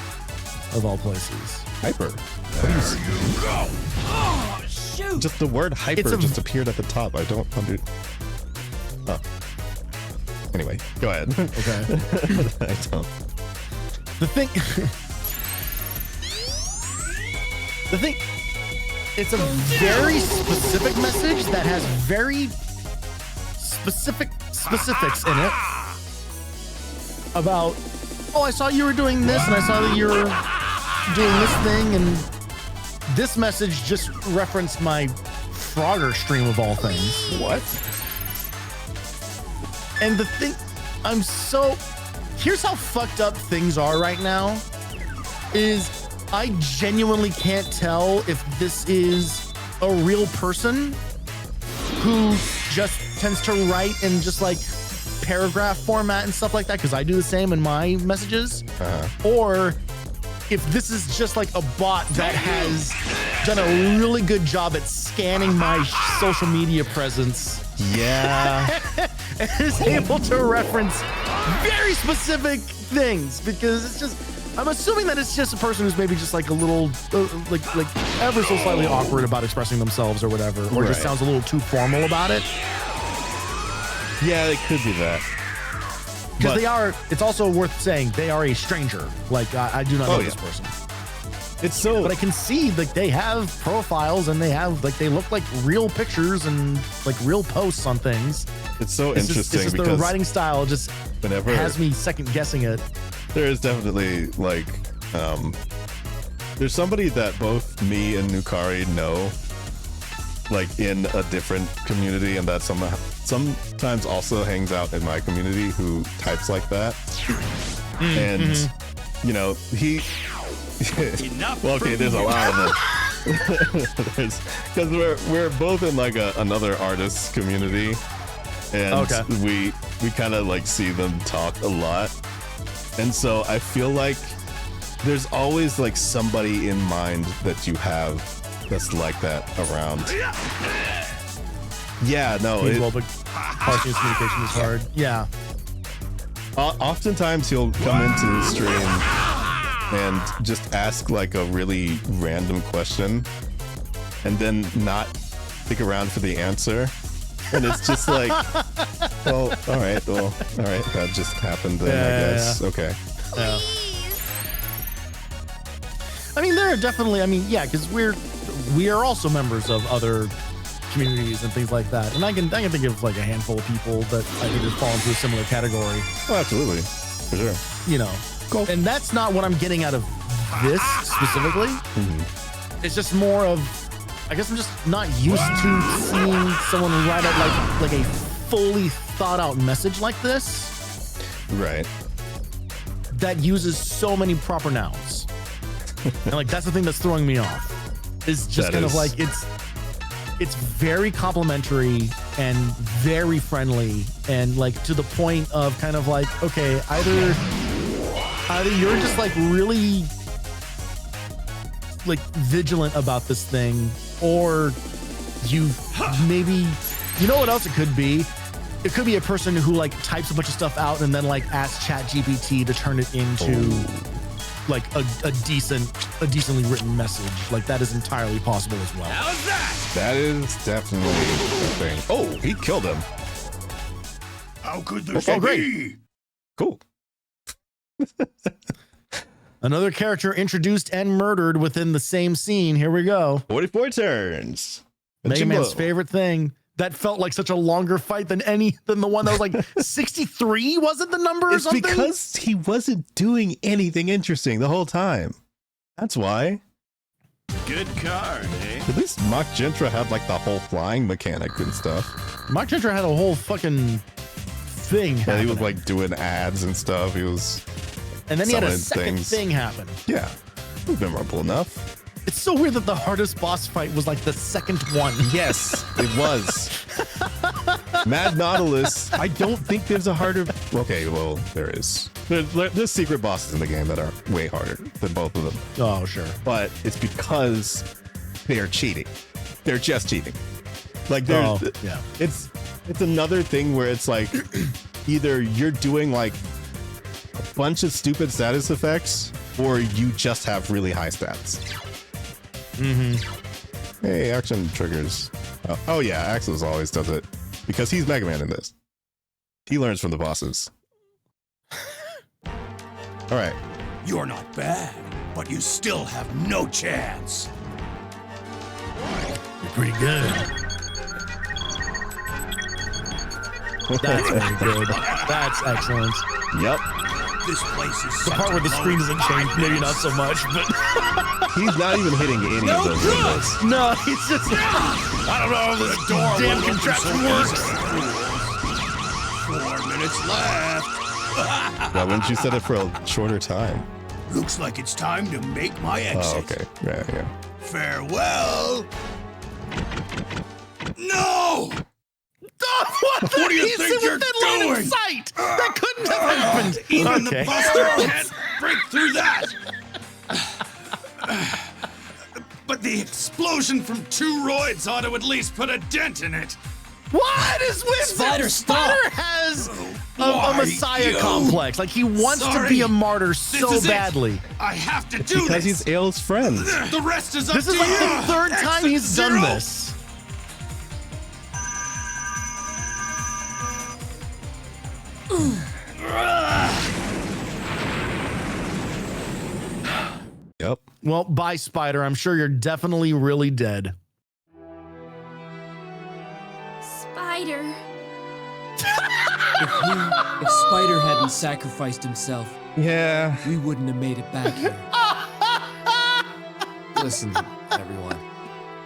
Of all places. Hyper. There you go. Oh, shoot. Just the word hyper just appeared at the top. I don't understand. Oh. Anyway, go ahead. Okay. I don't. The thing... It's a very specific message that has very specifics in it about oh, I saw you were doing this, and I saw that you were doing this thing, and this message just referenced my Frogger stream of all things. What? And the thing, here's how fucked up things are right now, is I genuinely can't tell if this is a real person who just tends to write in just like paragraph format and stuff like that, because I do the same in my messages, or if this is just like a bot that has done a really good job at scanning my social media presence. Yeah. And is able to reference very specific things, because it's just, I'm assuming that it's just a person who's maybe just like a little like ever so slightly awkward about expressing themselves or whatever, or just sounds a little too formal about it. Yeah, it could be that. Because they are, it's also worth saying, they are a stranger. Like, I do not know this person. It's so, but I can see like they have profiles and they have like, they look like real pictures and like real posts on things. It's so interesting because because the writing style just whenever has me second guessing it. There is definitely like, there's somebody that both me and Nukari know, like in a different community, and that sometimes also hangs out in my community who types like that. And you know, he well, okay, there's a lot of them. Because we're both in like another artist community, and we kind of like see them talk a lot, and so I feel like there's always like somebody in mind that you have that's like that around. Yeah, no, parsing communication is hard. Yeah. Oftentimes he'll come into the stream and just ask like a really random question and then not stick around for the answer. And it's just like, well, all right, that just happened then, I guess. Okay. Yeah. I mean, there are definitely, because we are also members of other communities and things like that. And I can think of like a handful of people that I think just fall into a similar category. Oh, absolutely. For sure. You know. Cool. And that's not what I'm getting out of this specifically. It's just more of, I guess I'm just not used to seeing someone write out like a fully thought out message like this. Right. That uses so many proper nouns. And like, that's the thing that's throwing me off. Is just kind of like, it's very complimentary and very friendly, and like to the point of kind of like, okay, either you're just like really like vigilant about this thing, or you maybe, you know what else it could be? It could be a person who like types a bunch of stuff out and then like asks ChatGPT to turn it into like a decently written message. Like that is entirely possible as well. How's that? That is definitely a thing. Oh, he killed him. How could this Oh, great. be? Cool. Another character introduced and murdered within the same scene. Here we go. 44 turns. Mega Man's favorite thing. That felt like such a longer fight than the one that was like 63. Wasn't the number or something? It's because he wasn't doing anything interesting the whole time. That's why. Good card, eh? At least Mach Gentra had like the whole flying mechanic and stuff. Mach Gentra had a whole fucking thing. Yeah, he was like doing ads and stuff. He was. And then he had a second thing happen. Yeah. It was memorable enough. It's so weird that the hardest boss fight was like the second one. Yes, it was. Mad Nautilus. I don't think there's a harder. Okay, well, there is. There's secret bosses in the game that are way harder than both of them. Oh, sure. But it's because they are cheating. They're just cheating. Like yeah. It's another thing where it's like either you're doing like a bunch of stupid status effects or you just have really high stats. Hey, action triggers. Oh yeah, Axel always does it because he's Mega Man in this. He learns from the bosses. All right. You're not bad, but you still have no chance. You're pretty good. That's very good. That's excellent. Yep. This place is The part where the screen doesn't change, maybe not so much, but He's not even hitting any of those windows. no, he's just. I don't know if this damn contraption works. 4 minutes left. Why wouldn't you set it for a shorter time? Looks like it's time to make my exit. Oh, okay. Yeah. Farewell. No! What do you He's think you're within line of doing? sight. That couldn't have happened. Even Okay. the Buster can't break through that. But the explosion from 2 roids ought to at least put a dent in it. What is with Spider, him? stop. Spider has a Why messiah you? complex. Like he wants to Sorry. be a martyr This so is it. badly. I have to do Because this. he's Ale's friend. The rest is up This to is like you. the third time Exit he's done 0. this. Yep. Well, bye, Spider. I'm sure you're definitely really dead. Spider. If Spider hadn't sacrificed himself, Yeah. we wouldn't have made it back here. Listen, everyone.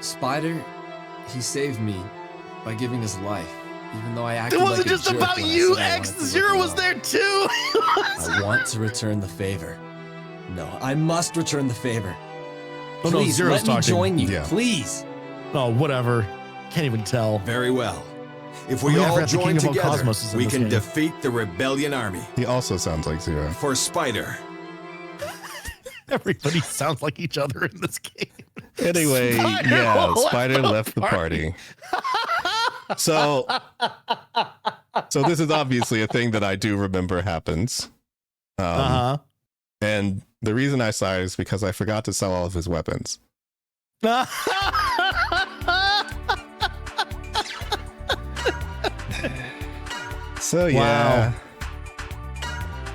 Spider, he saved me by giving his life. Even though I acted It wasn't like a just jerk about when I you. said I wanted to X-Zero look was alone. there too. I want to return the favor. No, I must return the favor. Oh, no, Please, Zero's let me talking. join you. Yeah. Please. Oh, whatever. Can't even tell. Very well. If Oh, we yeah, I all forgot the join King of all together, Cosmos is in we this can game. defeat the rebellion army. He also sounds like Zero. For Spider. Everybody sounds like each other in this game. Anyway, Spider yeah, left Spider the left the party. So this is obviously a thing that I do remember happens. And the reason I sighed is because I forgot to sell all of his weapons. So yeah,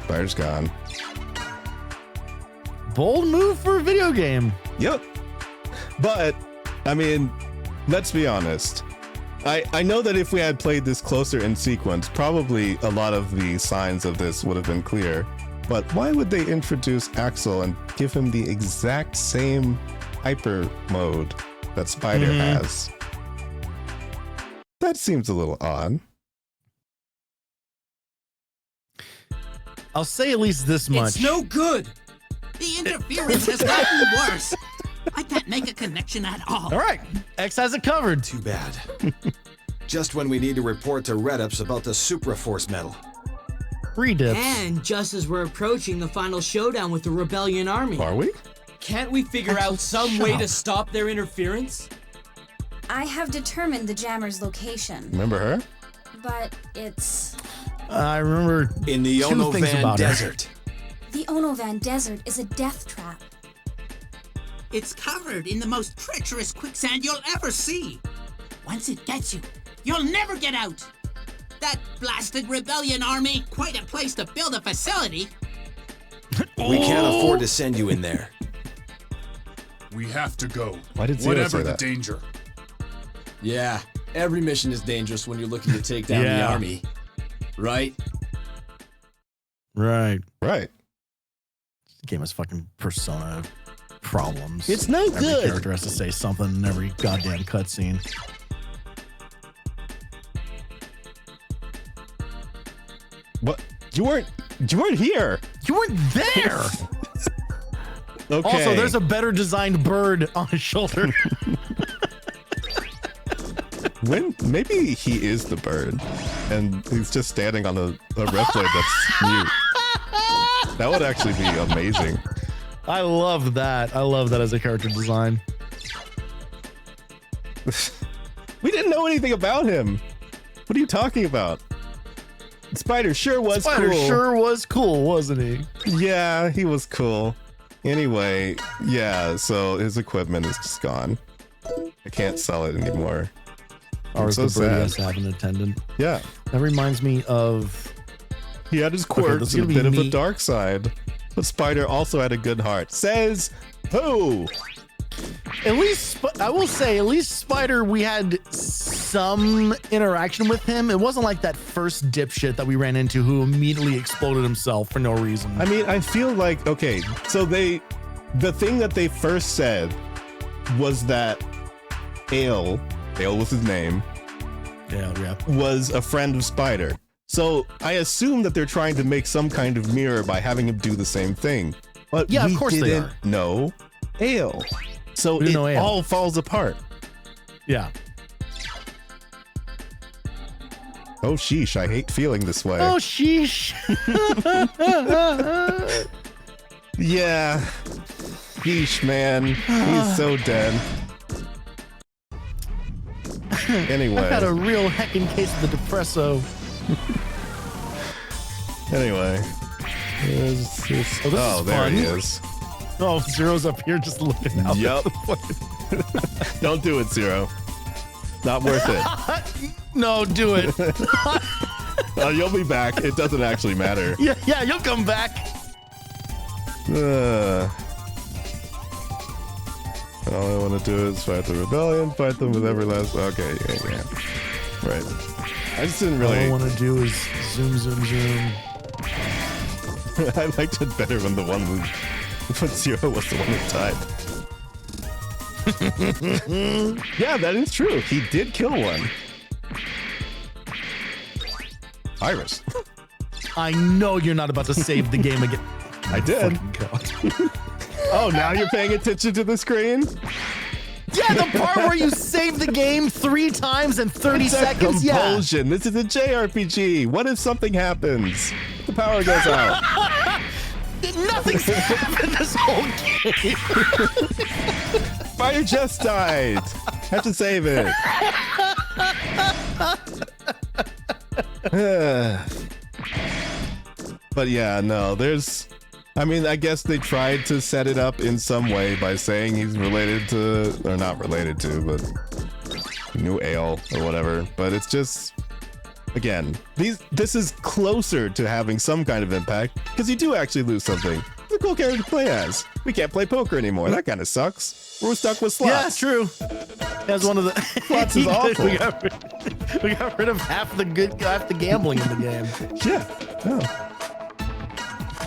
Spider's gone. Bold move for a video game. Yep. But I mean, let's be honest. I know that if we had played this closer in sequence, probably a lot of the signs of this would have been clear. But why would they introduce Axel and give him the exact same hyper mode that Spider has? That seems a little odd. I'll say at least this much. It's no good. The interference has gotten worse. I can't make a connection at all. All right, X has it covered. Too bad. Just when we need to report to Redups about the Supraforce medal. 3 dips. And just as we're approaching the final showdown with the rebellion army. Are we? Can't we figure out some shut way up. to stop their interference? I have determined the jammer's location, Remember her? but it's... I remember In the 2 things Onovan about her. Desert. The Onovan Desert is a death trap. It's covered in the most treacherous quicksand you'll ever see. Once it gets you, you'll never get out. That blasted rebellion army, quite a place to build a facility. We can't afford to send you in there. We have to go. Why did Zero Whatever say the that? danger. Yeah, every mission is dangerous when you're looking to take down the Yeah. army. Right? Right. Right. This game has fucking Persona problems. It's no Every good. character has to say something in every goddamn cutscene. What? You weren't here. You weren't there. Okay. Also, there's a better designed bird on his shoulder. Maybe he is the bird, and he's just standing on a red blade that's mute. That would actually be amazing. I love that. I love that as a character design. We didn't know anything about him. What are you talking about? Spider sure was Spider cool. sure was cool, wasn't he? Yeah, he was cool. Anyway, yeah, so his equipment is just gone. I can't sell it anymore. Or so the bird sad. has to have an attendant. Yeah, That reminds me of... he had his Okay, quirks this is and a gonna bit be of a me. dark side. But Spider also had a good heart. Says who? At least, I will say, at least Spider, we had some interaction with him. It wasn't like that first dipshit that we ran into who immediately exploded himself for no reason. I mean, I feel like, okay, so the thing that they first said was that Ale was his name, yeah, was a friend of Spider. So I assume that they're trying to make some kind of mirror by having him do the same thing. But Yeah, we of course they didn't are. know Ale. So We didn't it know Ale. all falls apart. Yeah. Oh, sheesh, I hate feeling this way. Oh, sheesh. Yeah. Sheesh, man. He's so dead. Anyway. I had a real heckin' case of the depresso. Anyway. Oh, this is there fun. he is. Oh, Zero's up here just looking out. Yup. Don't do it, Zero. Not worth it. No, do it. You'll be back. It doesn't actually matter. Yeah, you'll come back. All I want to do is fight the rebellion, fight them with every last. Okay, yeah. Right. I just didn't All I really. want to do is zoom. I liked it better when Zero was the one who died. Yeah, that is true. He did kill one. Iris. I know you're not about to save the game again. I did. Fucking God. Oh, now you're paying attention to the screen? Yeah, the part where you save the game 3 times in 30 It's a seconds. Yeah. compulsion. This is a JRPG. What if something happens? The power goes out. Nothing's happened this whole game. Fire just died. Have to save it. But yeah, no, I mean, I guess they tried to set it up in some way by saying he's related to, or not related to, but new Ale or whatever. But it's just, again, this is closer to having some kind of impact because you do actually lose something. It's a cool character to play as. We can't play poker anymore. That kind of sucks. We're stuck with slots. Yeah, it's true. That's one of the Slots is awful. We got rid of half the gambling in the game. Yeah. Oh.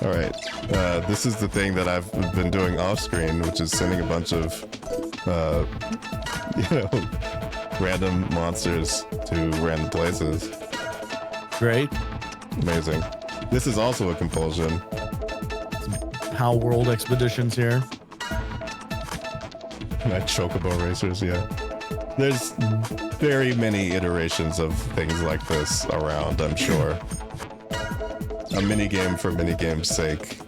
All right. This is the thing that I've been doing off screen, which is sending a bunch of, random monsters to random places. Great. Amazing. This is also a compulsion. How World Expeditions here. My chocobo racers, yeah. There's very many iterations of things like this around, I'm sure. A minigame for minigame's sake,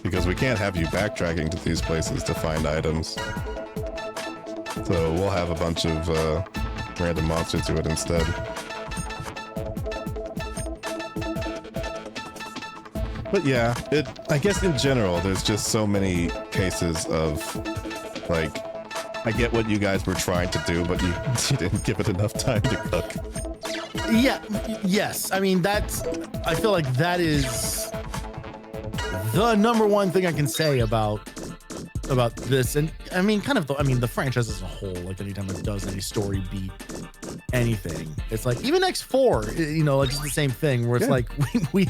because we can't have you backtracking to these places to find items. So we'll have a bunch of random monsters do it instead. But yeah, I guess in general, there's just so many cases of, like, I get what you guys were trying to do, but you didn't give it enough time to cook. Yeah, yes. I mean, I feel like that is the number one thing I can say about this. And I mean, the franchise as a whole, like anytime it does any story beat anything, it's like even X4, like it's the same thing where it's like we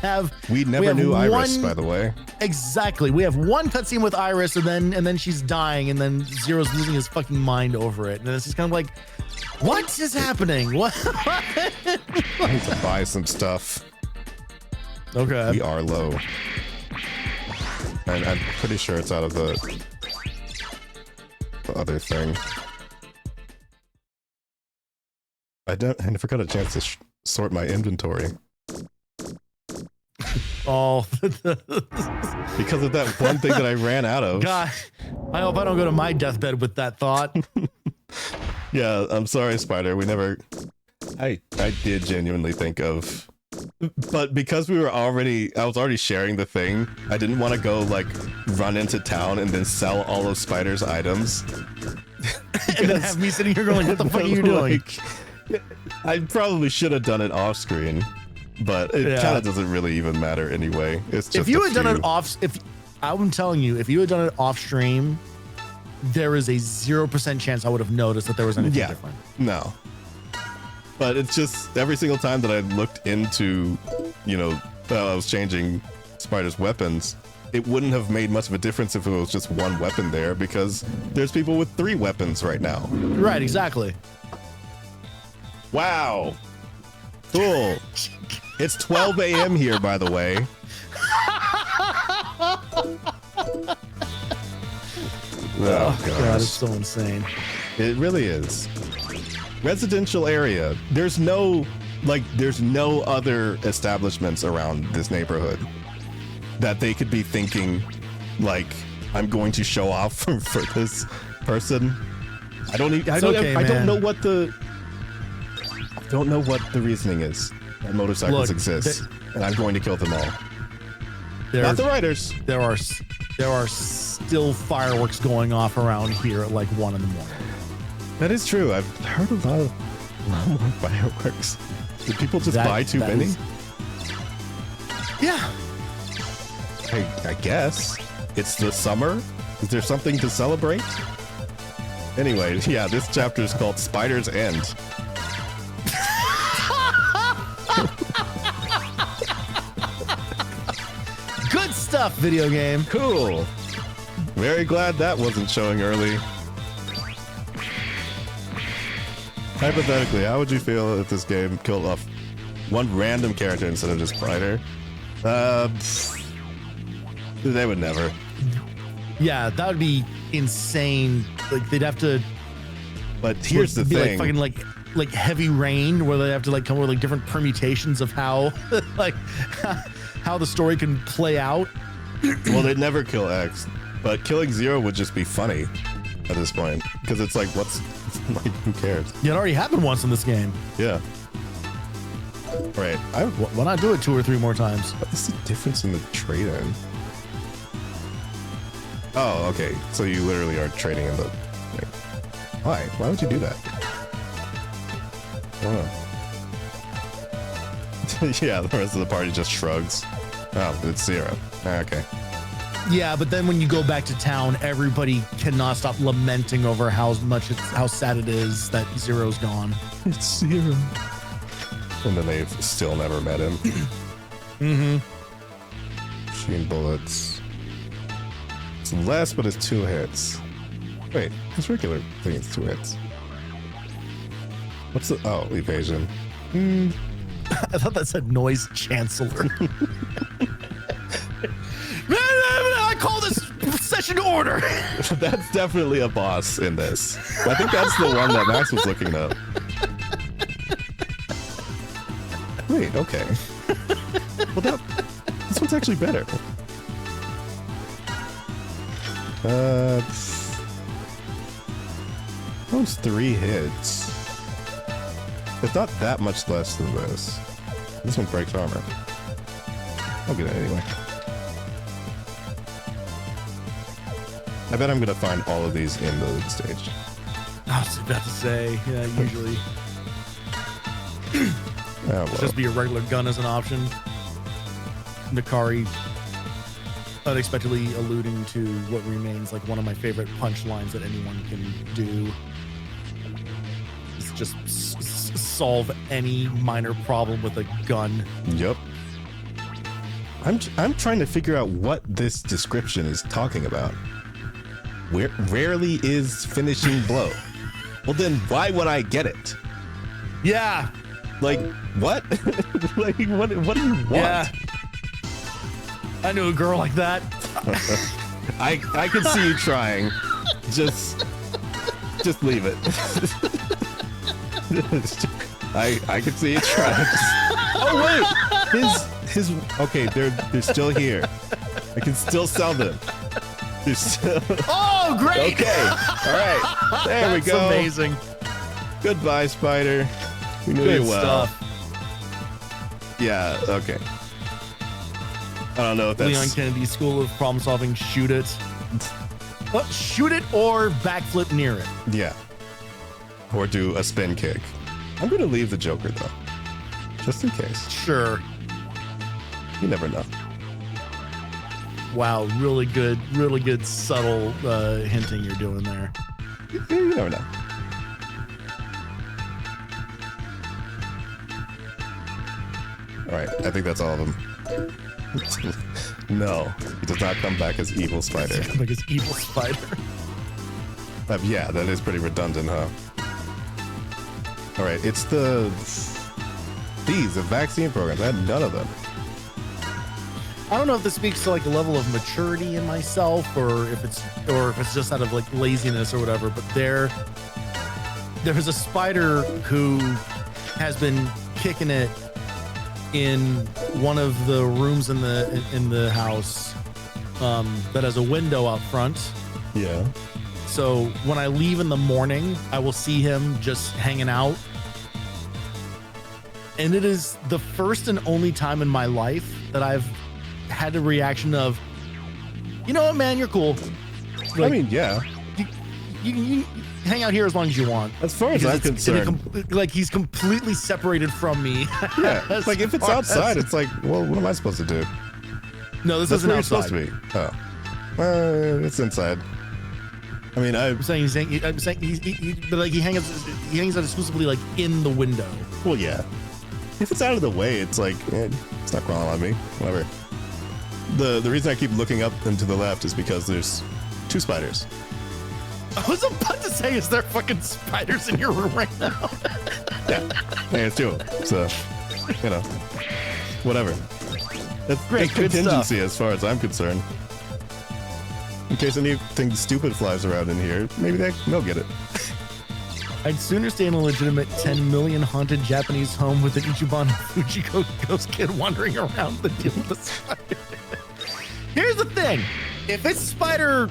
never knew Iris, by the way. Exactly. We have one cutscene with Iris and then she's dying and then Zero's losing his fucking mind over it. And it's just kind of like, what is happening? What? I need to buy some stuff. Okay. We are low. And I'm pretty sure it's out of the other thing. I never got a chance to sort my inventory. Oh. Because of that one thing that I ran out of. God, I hope I don't go to my deathbed with that thought. Yeah, I'm sorry, Spider. I did genuinely think of, but because I was already sharing the thing, I didn't want to go like run into town and then sell all of Spider's items. And then have me sitting here going, what the fuck are you doing? I probably should have done it off screen, but it kind of doesn't really even matter anyway. It's just if you had done it off, I'm telling you, if you had done it off stream, there is a 0% chance I would have noticed that there was anything different. No. But it's just every single time that I looked into, I was changing Spider's weapons, it wouldn't have made much of a difference if it was just one weapon there, because there's people with 3 weapons right now. Right, exactly. Wow. Cool. It's 12 a.m. here, by the way. Oh, God, it's so insane. It really is. Residential area. There's no other establishments around this neighborhood that they could be thinking, like, I'm going to show off for this person. I don't know what the reasoning is that motorcycles exist, and I'm going to kill them all. Not the riders. There are still fireworks going off around here at like 1 in the morning. That is true. I've heard a lot more fireworks. Did people just buy too many? Yeah. I guess. It's the summer. Is there something to celebrate? Anyway, yeah, this chapter is called Spider's End. Good stuff, video game. Cool. Very glad that wasn't showing early. Hypothetically, how would you feel if this game killed off one random character instead of just Spider? They would never. Yeah, that would be insane. Like they'd have to. But here's the thing: like fucking like heavy rain, where they have to like come up with like different permutations of how like how the story can play out. Well, they'd never kill X, but killing Zero would just be funny at this point, because it's like, like, who cares? Yeah, it already happened once in this game. Yeah. Right. Why not do it 2 or 3 more times? What's the difference in the trade-in? Oh, okay. So you literally are trading in the... Like, why? Why would you do that? Oh. Yeah, the rest of the party just shrugs. Oh, it's Zero. Okay. Yeah, but then when you go back to town, everybody cannot stop lamenting over how sad it is that Zero's gone. It's Zero. And then they've still never met him. Mm-hmm. Machine bullets. It's less, but it's 2 hits. Wait, this regular thing is 2 hits. What's the... Oh, evasion. I thought that said noise chancellor. I call this session to order. That's definitely a boss in this. I think that's the one that Max was looking up. Wait, okay. Well, this one's actually better. That was 3 hits. It's not that much less than this. This one breaks armor. I'll get it anyway. I bet I'm gonna find all of these in the stage. I was about to say, yeah, usually. Oh, well. Just be a regular gun as an option. Nakari unexpectedly alluding to what remains like one of my favorite punchlines that anyone can do. It's just solve any minor problem with a gun. Yep. I'm trying to figure out what this description is talking about. Where rarely is finishing blow. Well, then why would I get it? Yeah. Like what? Like what do you want? Yeah. I knew a girl like that. I could see you trying. Just leave it. I could see you trying. Oh wait, his okay. They're still here. I can still sell them. They're still. Oh, great! Okay, all right. There we go. That's amazing. Goodbye, Spider. We knew Good you well. stuff. Yeah. Okay. I don't know if that's Leon Kennedy School of Problem Solving. Shoot it. Shoot it or backflip near it. Yeah. Or do a spin kick. I'm gonna leave the Joker though, just in case. Sure. You never know. Wow, really good subtle hinting you're doing there. You never know. All right, I think that's all of them. No, he does not come back as evil spider. Like his evil spider. Yeah, that is pretty redundant, huh? All right, it's the vaccine programs. I had none of them. I don't know if this speaks to like a level of maturity in myself, or if it's just out of like laziness or whatever. But there's a spider who has been kicking it in one of the rooms in the house that has a window out front. Yeah. So when I leave in the morning, I will see him just hanging out. And it is the first and only time in my life that I've had a reaction of, you know what, man, you're cool. Like, I mean, yeah. You hang out here as long as you want. As far as I'm concerned, like he's completely separated from me. yeah. Like if it's outside, it's like, well, what am I supposed to do? No, this That's isn't where outside. you're supposed to be. Oh, it's inside. I mean, I'm saying he but like he hangs out exclusively like in the window. well, yeah. If it's out of the way, it's like it's not crawling on me. Whatever. The reason I keep looking up and to the left is because there's 2 spiders. I was about to say, is there fucking spiders in your room right now? Yeah, it's 2 of them. So, you know, whatever. That's Great, good contingency as far as I'm concerned. In case anything stupid flies around in here, maybe they'll get it. I'd sooner stay in a legitimate 10 million haunted Japanese home with an Ichiban Fujiko ghost kid wandering around than deal with the spider. Here's the thing. If it's spider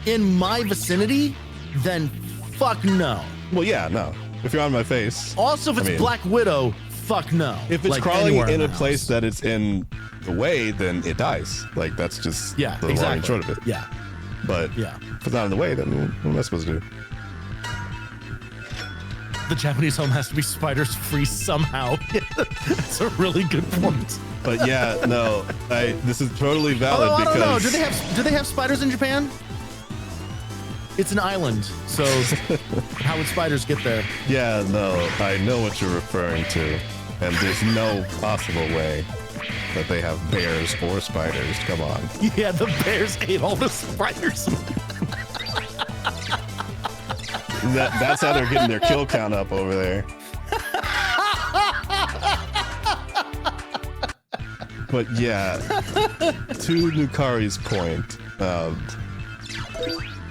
in my vicinity, then fuck no. Well, yeah, no. If you're on my face. Also, if it's Black Widow, fuck no. If it's like crawling anywhere in a the place house. that it's in the way, then it dies. Like, that's just Yeah, the long exactly. and short of it. Yeah. But Yeah. if it's not in the way, then what am I supposed to do? The Japanese home has to be spiders free somehow. That's a really good point. But yeah, no, this is totally valid Although, I because don't know. Do they have spiders in Japan? It's an island, so how would spiders get there? yeah, no, I know what you're referring to, and there's no possible way that they have bears or spiders. Come on. Yeah, the bears ate all the spiders. That's how they're getting their kill count up over there. But yeah, to Nukari's point,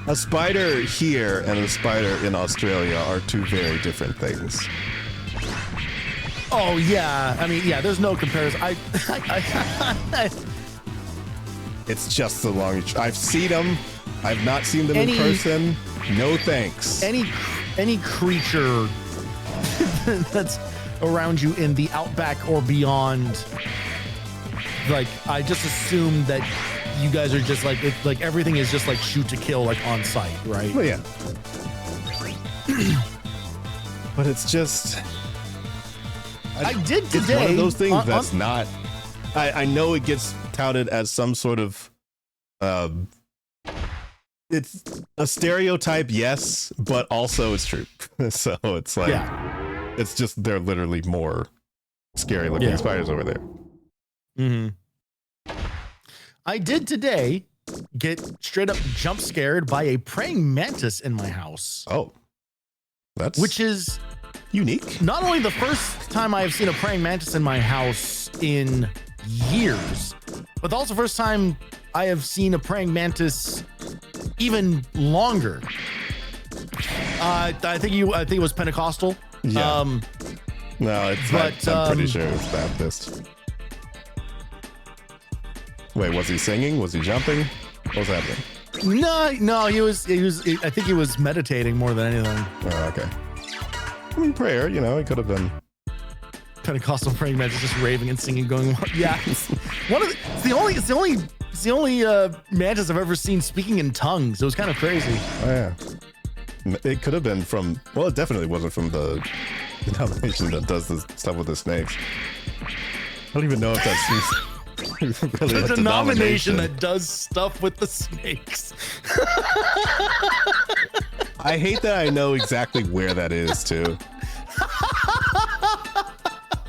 a spider here and a spider in Australia are 2 very different things. Oh yeah, I mean, yeah. There's no comparison. It's just the long. I've seen them. I've not seen them in person. No thanks. Any creature that's around you in the outback or beyond, like I just assume that you guys are just like everything is just like shoot to kill, like on site, right? Well, yeah. But it's just. I did today. It's one of those things that's not. I know it gets touted as some sort of. It's a stereotype, yes, but also it's true. So it's like, it's just they're literally more scary looking spiders over there. Mm-hmm. I did today get straight up jump scared by a praying mantis in my house. Oh, which is unique. Not only the first time I have seen a praying mantis in my house in years, but also the first time I have seen a praying mantis even longer. I think it was Pentecostal. Yeah. No, I'm pretty sure it's Baptist. Wait, was he singing? Was he jumping? What was happening? No, he was. I think he was meditating more than anything. Oh, okay. I mean, prayer. You know, it could have been Pentecostal praying mantis just raving and singing, going, yeah. It's the only mantis I've ever seen speaking in tongues. It was kind of crazy. Oh yeah. It could have been from. Well, it definitely wasn't from the denomination that does this stuff with the snakes. I don't even know if that's. Really the denomination that does stuff with the snakes. I hate that I know exactly where that is too.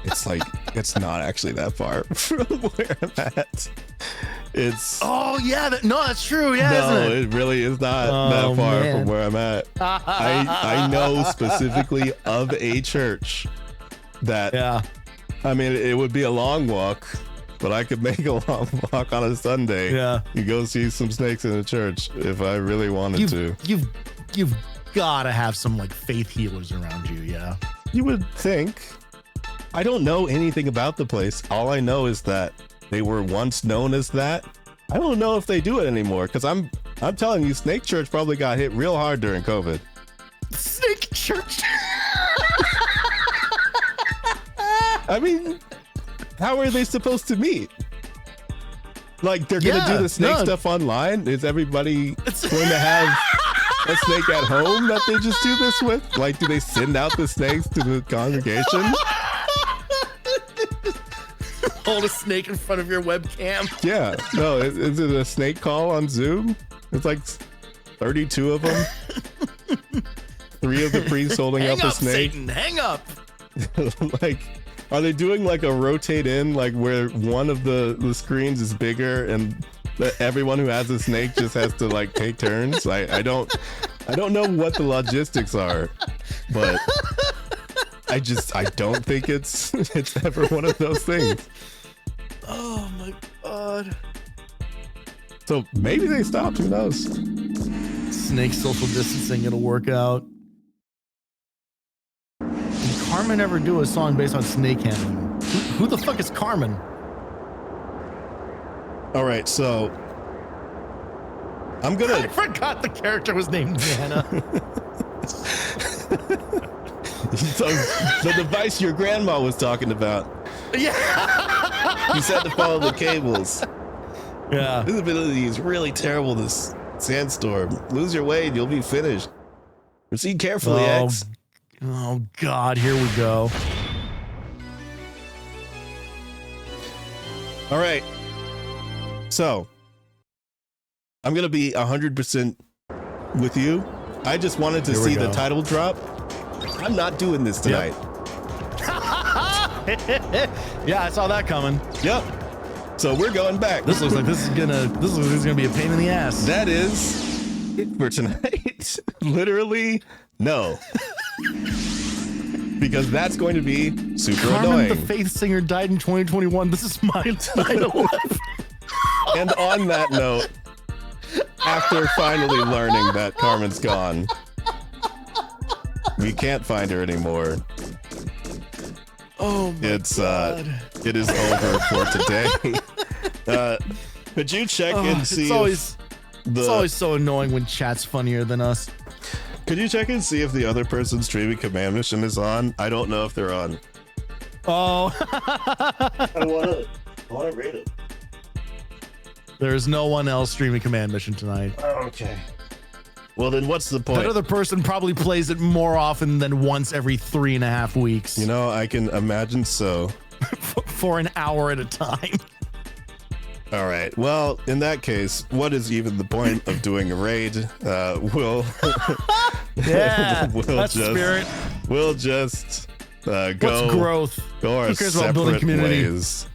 It's like It's not actually that far from where I'm at. It's Oh yeah, no, that's true. Yeah, no, isn't it? it really is not Oh, that far man. from where I'm at. I know specifically of a church that Yeah. I mean, it would be a long walk, but I could make a long walk on a Sunday. Yeah. You go see some snakes in a church if I really wanted to. You've got to have some like faith healers around you. Yeah. You would think. I don't know anything about the place. All I know is that they were once known as that. I don't know if they do it anymore because I'm telling you, Snake Church probably got hit real hard during COVID. Snake Church. I mean, how are they supposed to meet? Like they're gonna do the snake stuff online? Is everybody going to have a snake at home that they just do this with? Like, do they send out the snakes to the congregation? Hold a snake in front of your webcam. Yeah, no, is it a snake call on Zoom? It's like 32 of them. 3 of the priests holding Hang up a up, snake. Satan, hang up. Like, are they doing like a rotate in, like where one of the screens is bigger and everyone who has a snake just has to like take turns? I don't know what the logistics are, but I don't think it's ever one of those things. Oh my god. So maybe they stopped. Who knows? Snake social distancing, it'll work out. Did Carmen ever do a song based on snake handling? Who the fuck is Carmen? All right, so I'm gonna. I forgot the character was named Nana. So the device your grandma was talking about. Yeah. You said to follow the cables. Yeah. Visibility is really terrible this sandstorm. Lose your way and you'll be finished. Proceed carefully, X. Oh god, here we go. All right. So I'm gonna be 100% with you. I just wanted to see the title drop. I'm not doing this tonight. Yeah, I saw that coming. Yep. So we're going back. This looks like this is gonna be a pain in the ass. That is it for tonight. Literally, no. Because that's going to be super Carmen annoying. the Faith Singer died in 2021. This is my 9/11. And on that note, after finally learning that Carmen's gone, we can't find her anymore. Oh my god. It is over for today. Could you check and see it's always so annoying when chat's funnier than us. Could you check and see if the other person streaming Command Mission is on? I don't know if they're on. Oh. I wanna rate it. There's no one else streaming Command Mission tonight. Okay. Well, then what's the point? That other person probably plays it more often than once every 3.5 weeks. You know, I can imagine so. For an hour at a time. All right. Well, in that case, what is even the point of doing a raid? We'll Yeah, we'll that's the spirit. We'll just go. What's growth? Go our Who cares about building separate community? ways.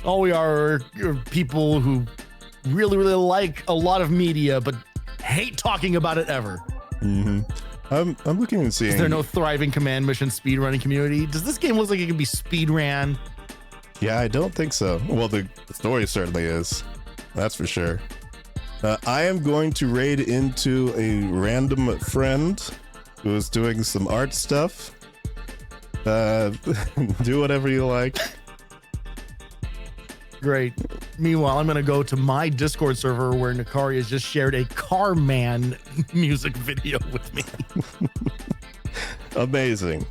All we are people who really, really like a lot of media, but hate talking about it ever. Mm-hmm. I'm looking and seeing. Is there no thriving Command Mission speedrunning community? Does this game look like it can be speedran? Yeah, I don't think so. Well, the story certainly is. That's for sure. I am going to raid into a random friend who is doing some art stuff. Do whatever you like. Great. Meanwhile, I'm going to go to my Discord server where Nakari has just shared a Carman music video with me. Amazing.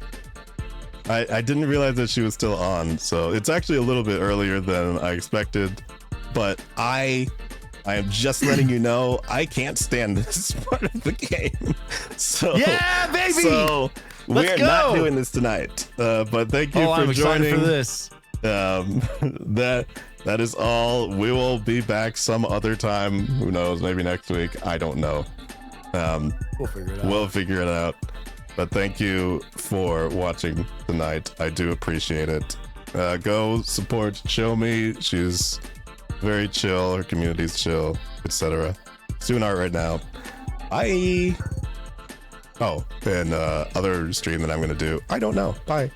I didn't realize that she was still on, so it's actually a little bit earlier than I expected, but I am just letting you know I can't stand this part of the game. So yeah, baby. So Let's we're go. not doing this tonight. But thank you for I'm excited joining. for this. That is all. We will be back some other time. Who knows? Maybe next week. I don't know. We'll figure it out. We'll figure it out. But thank you for watching tonight. I do appreciate it. Go support Show Me. She's very chill. Her community's chill, etc. Doing art right now. Bye. Oh, and other stream that I'm gonna do. I don't know. Bye.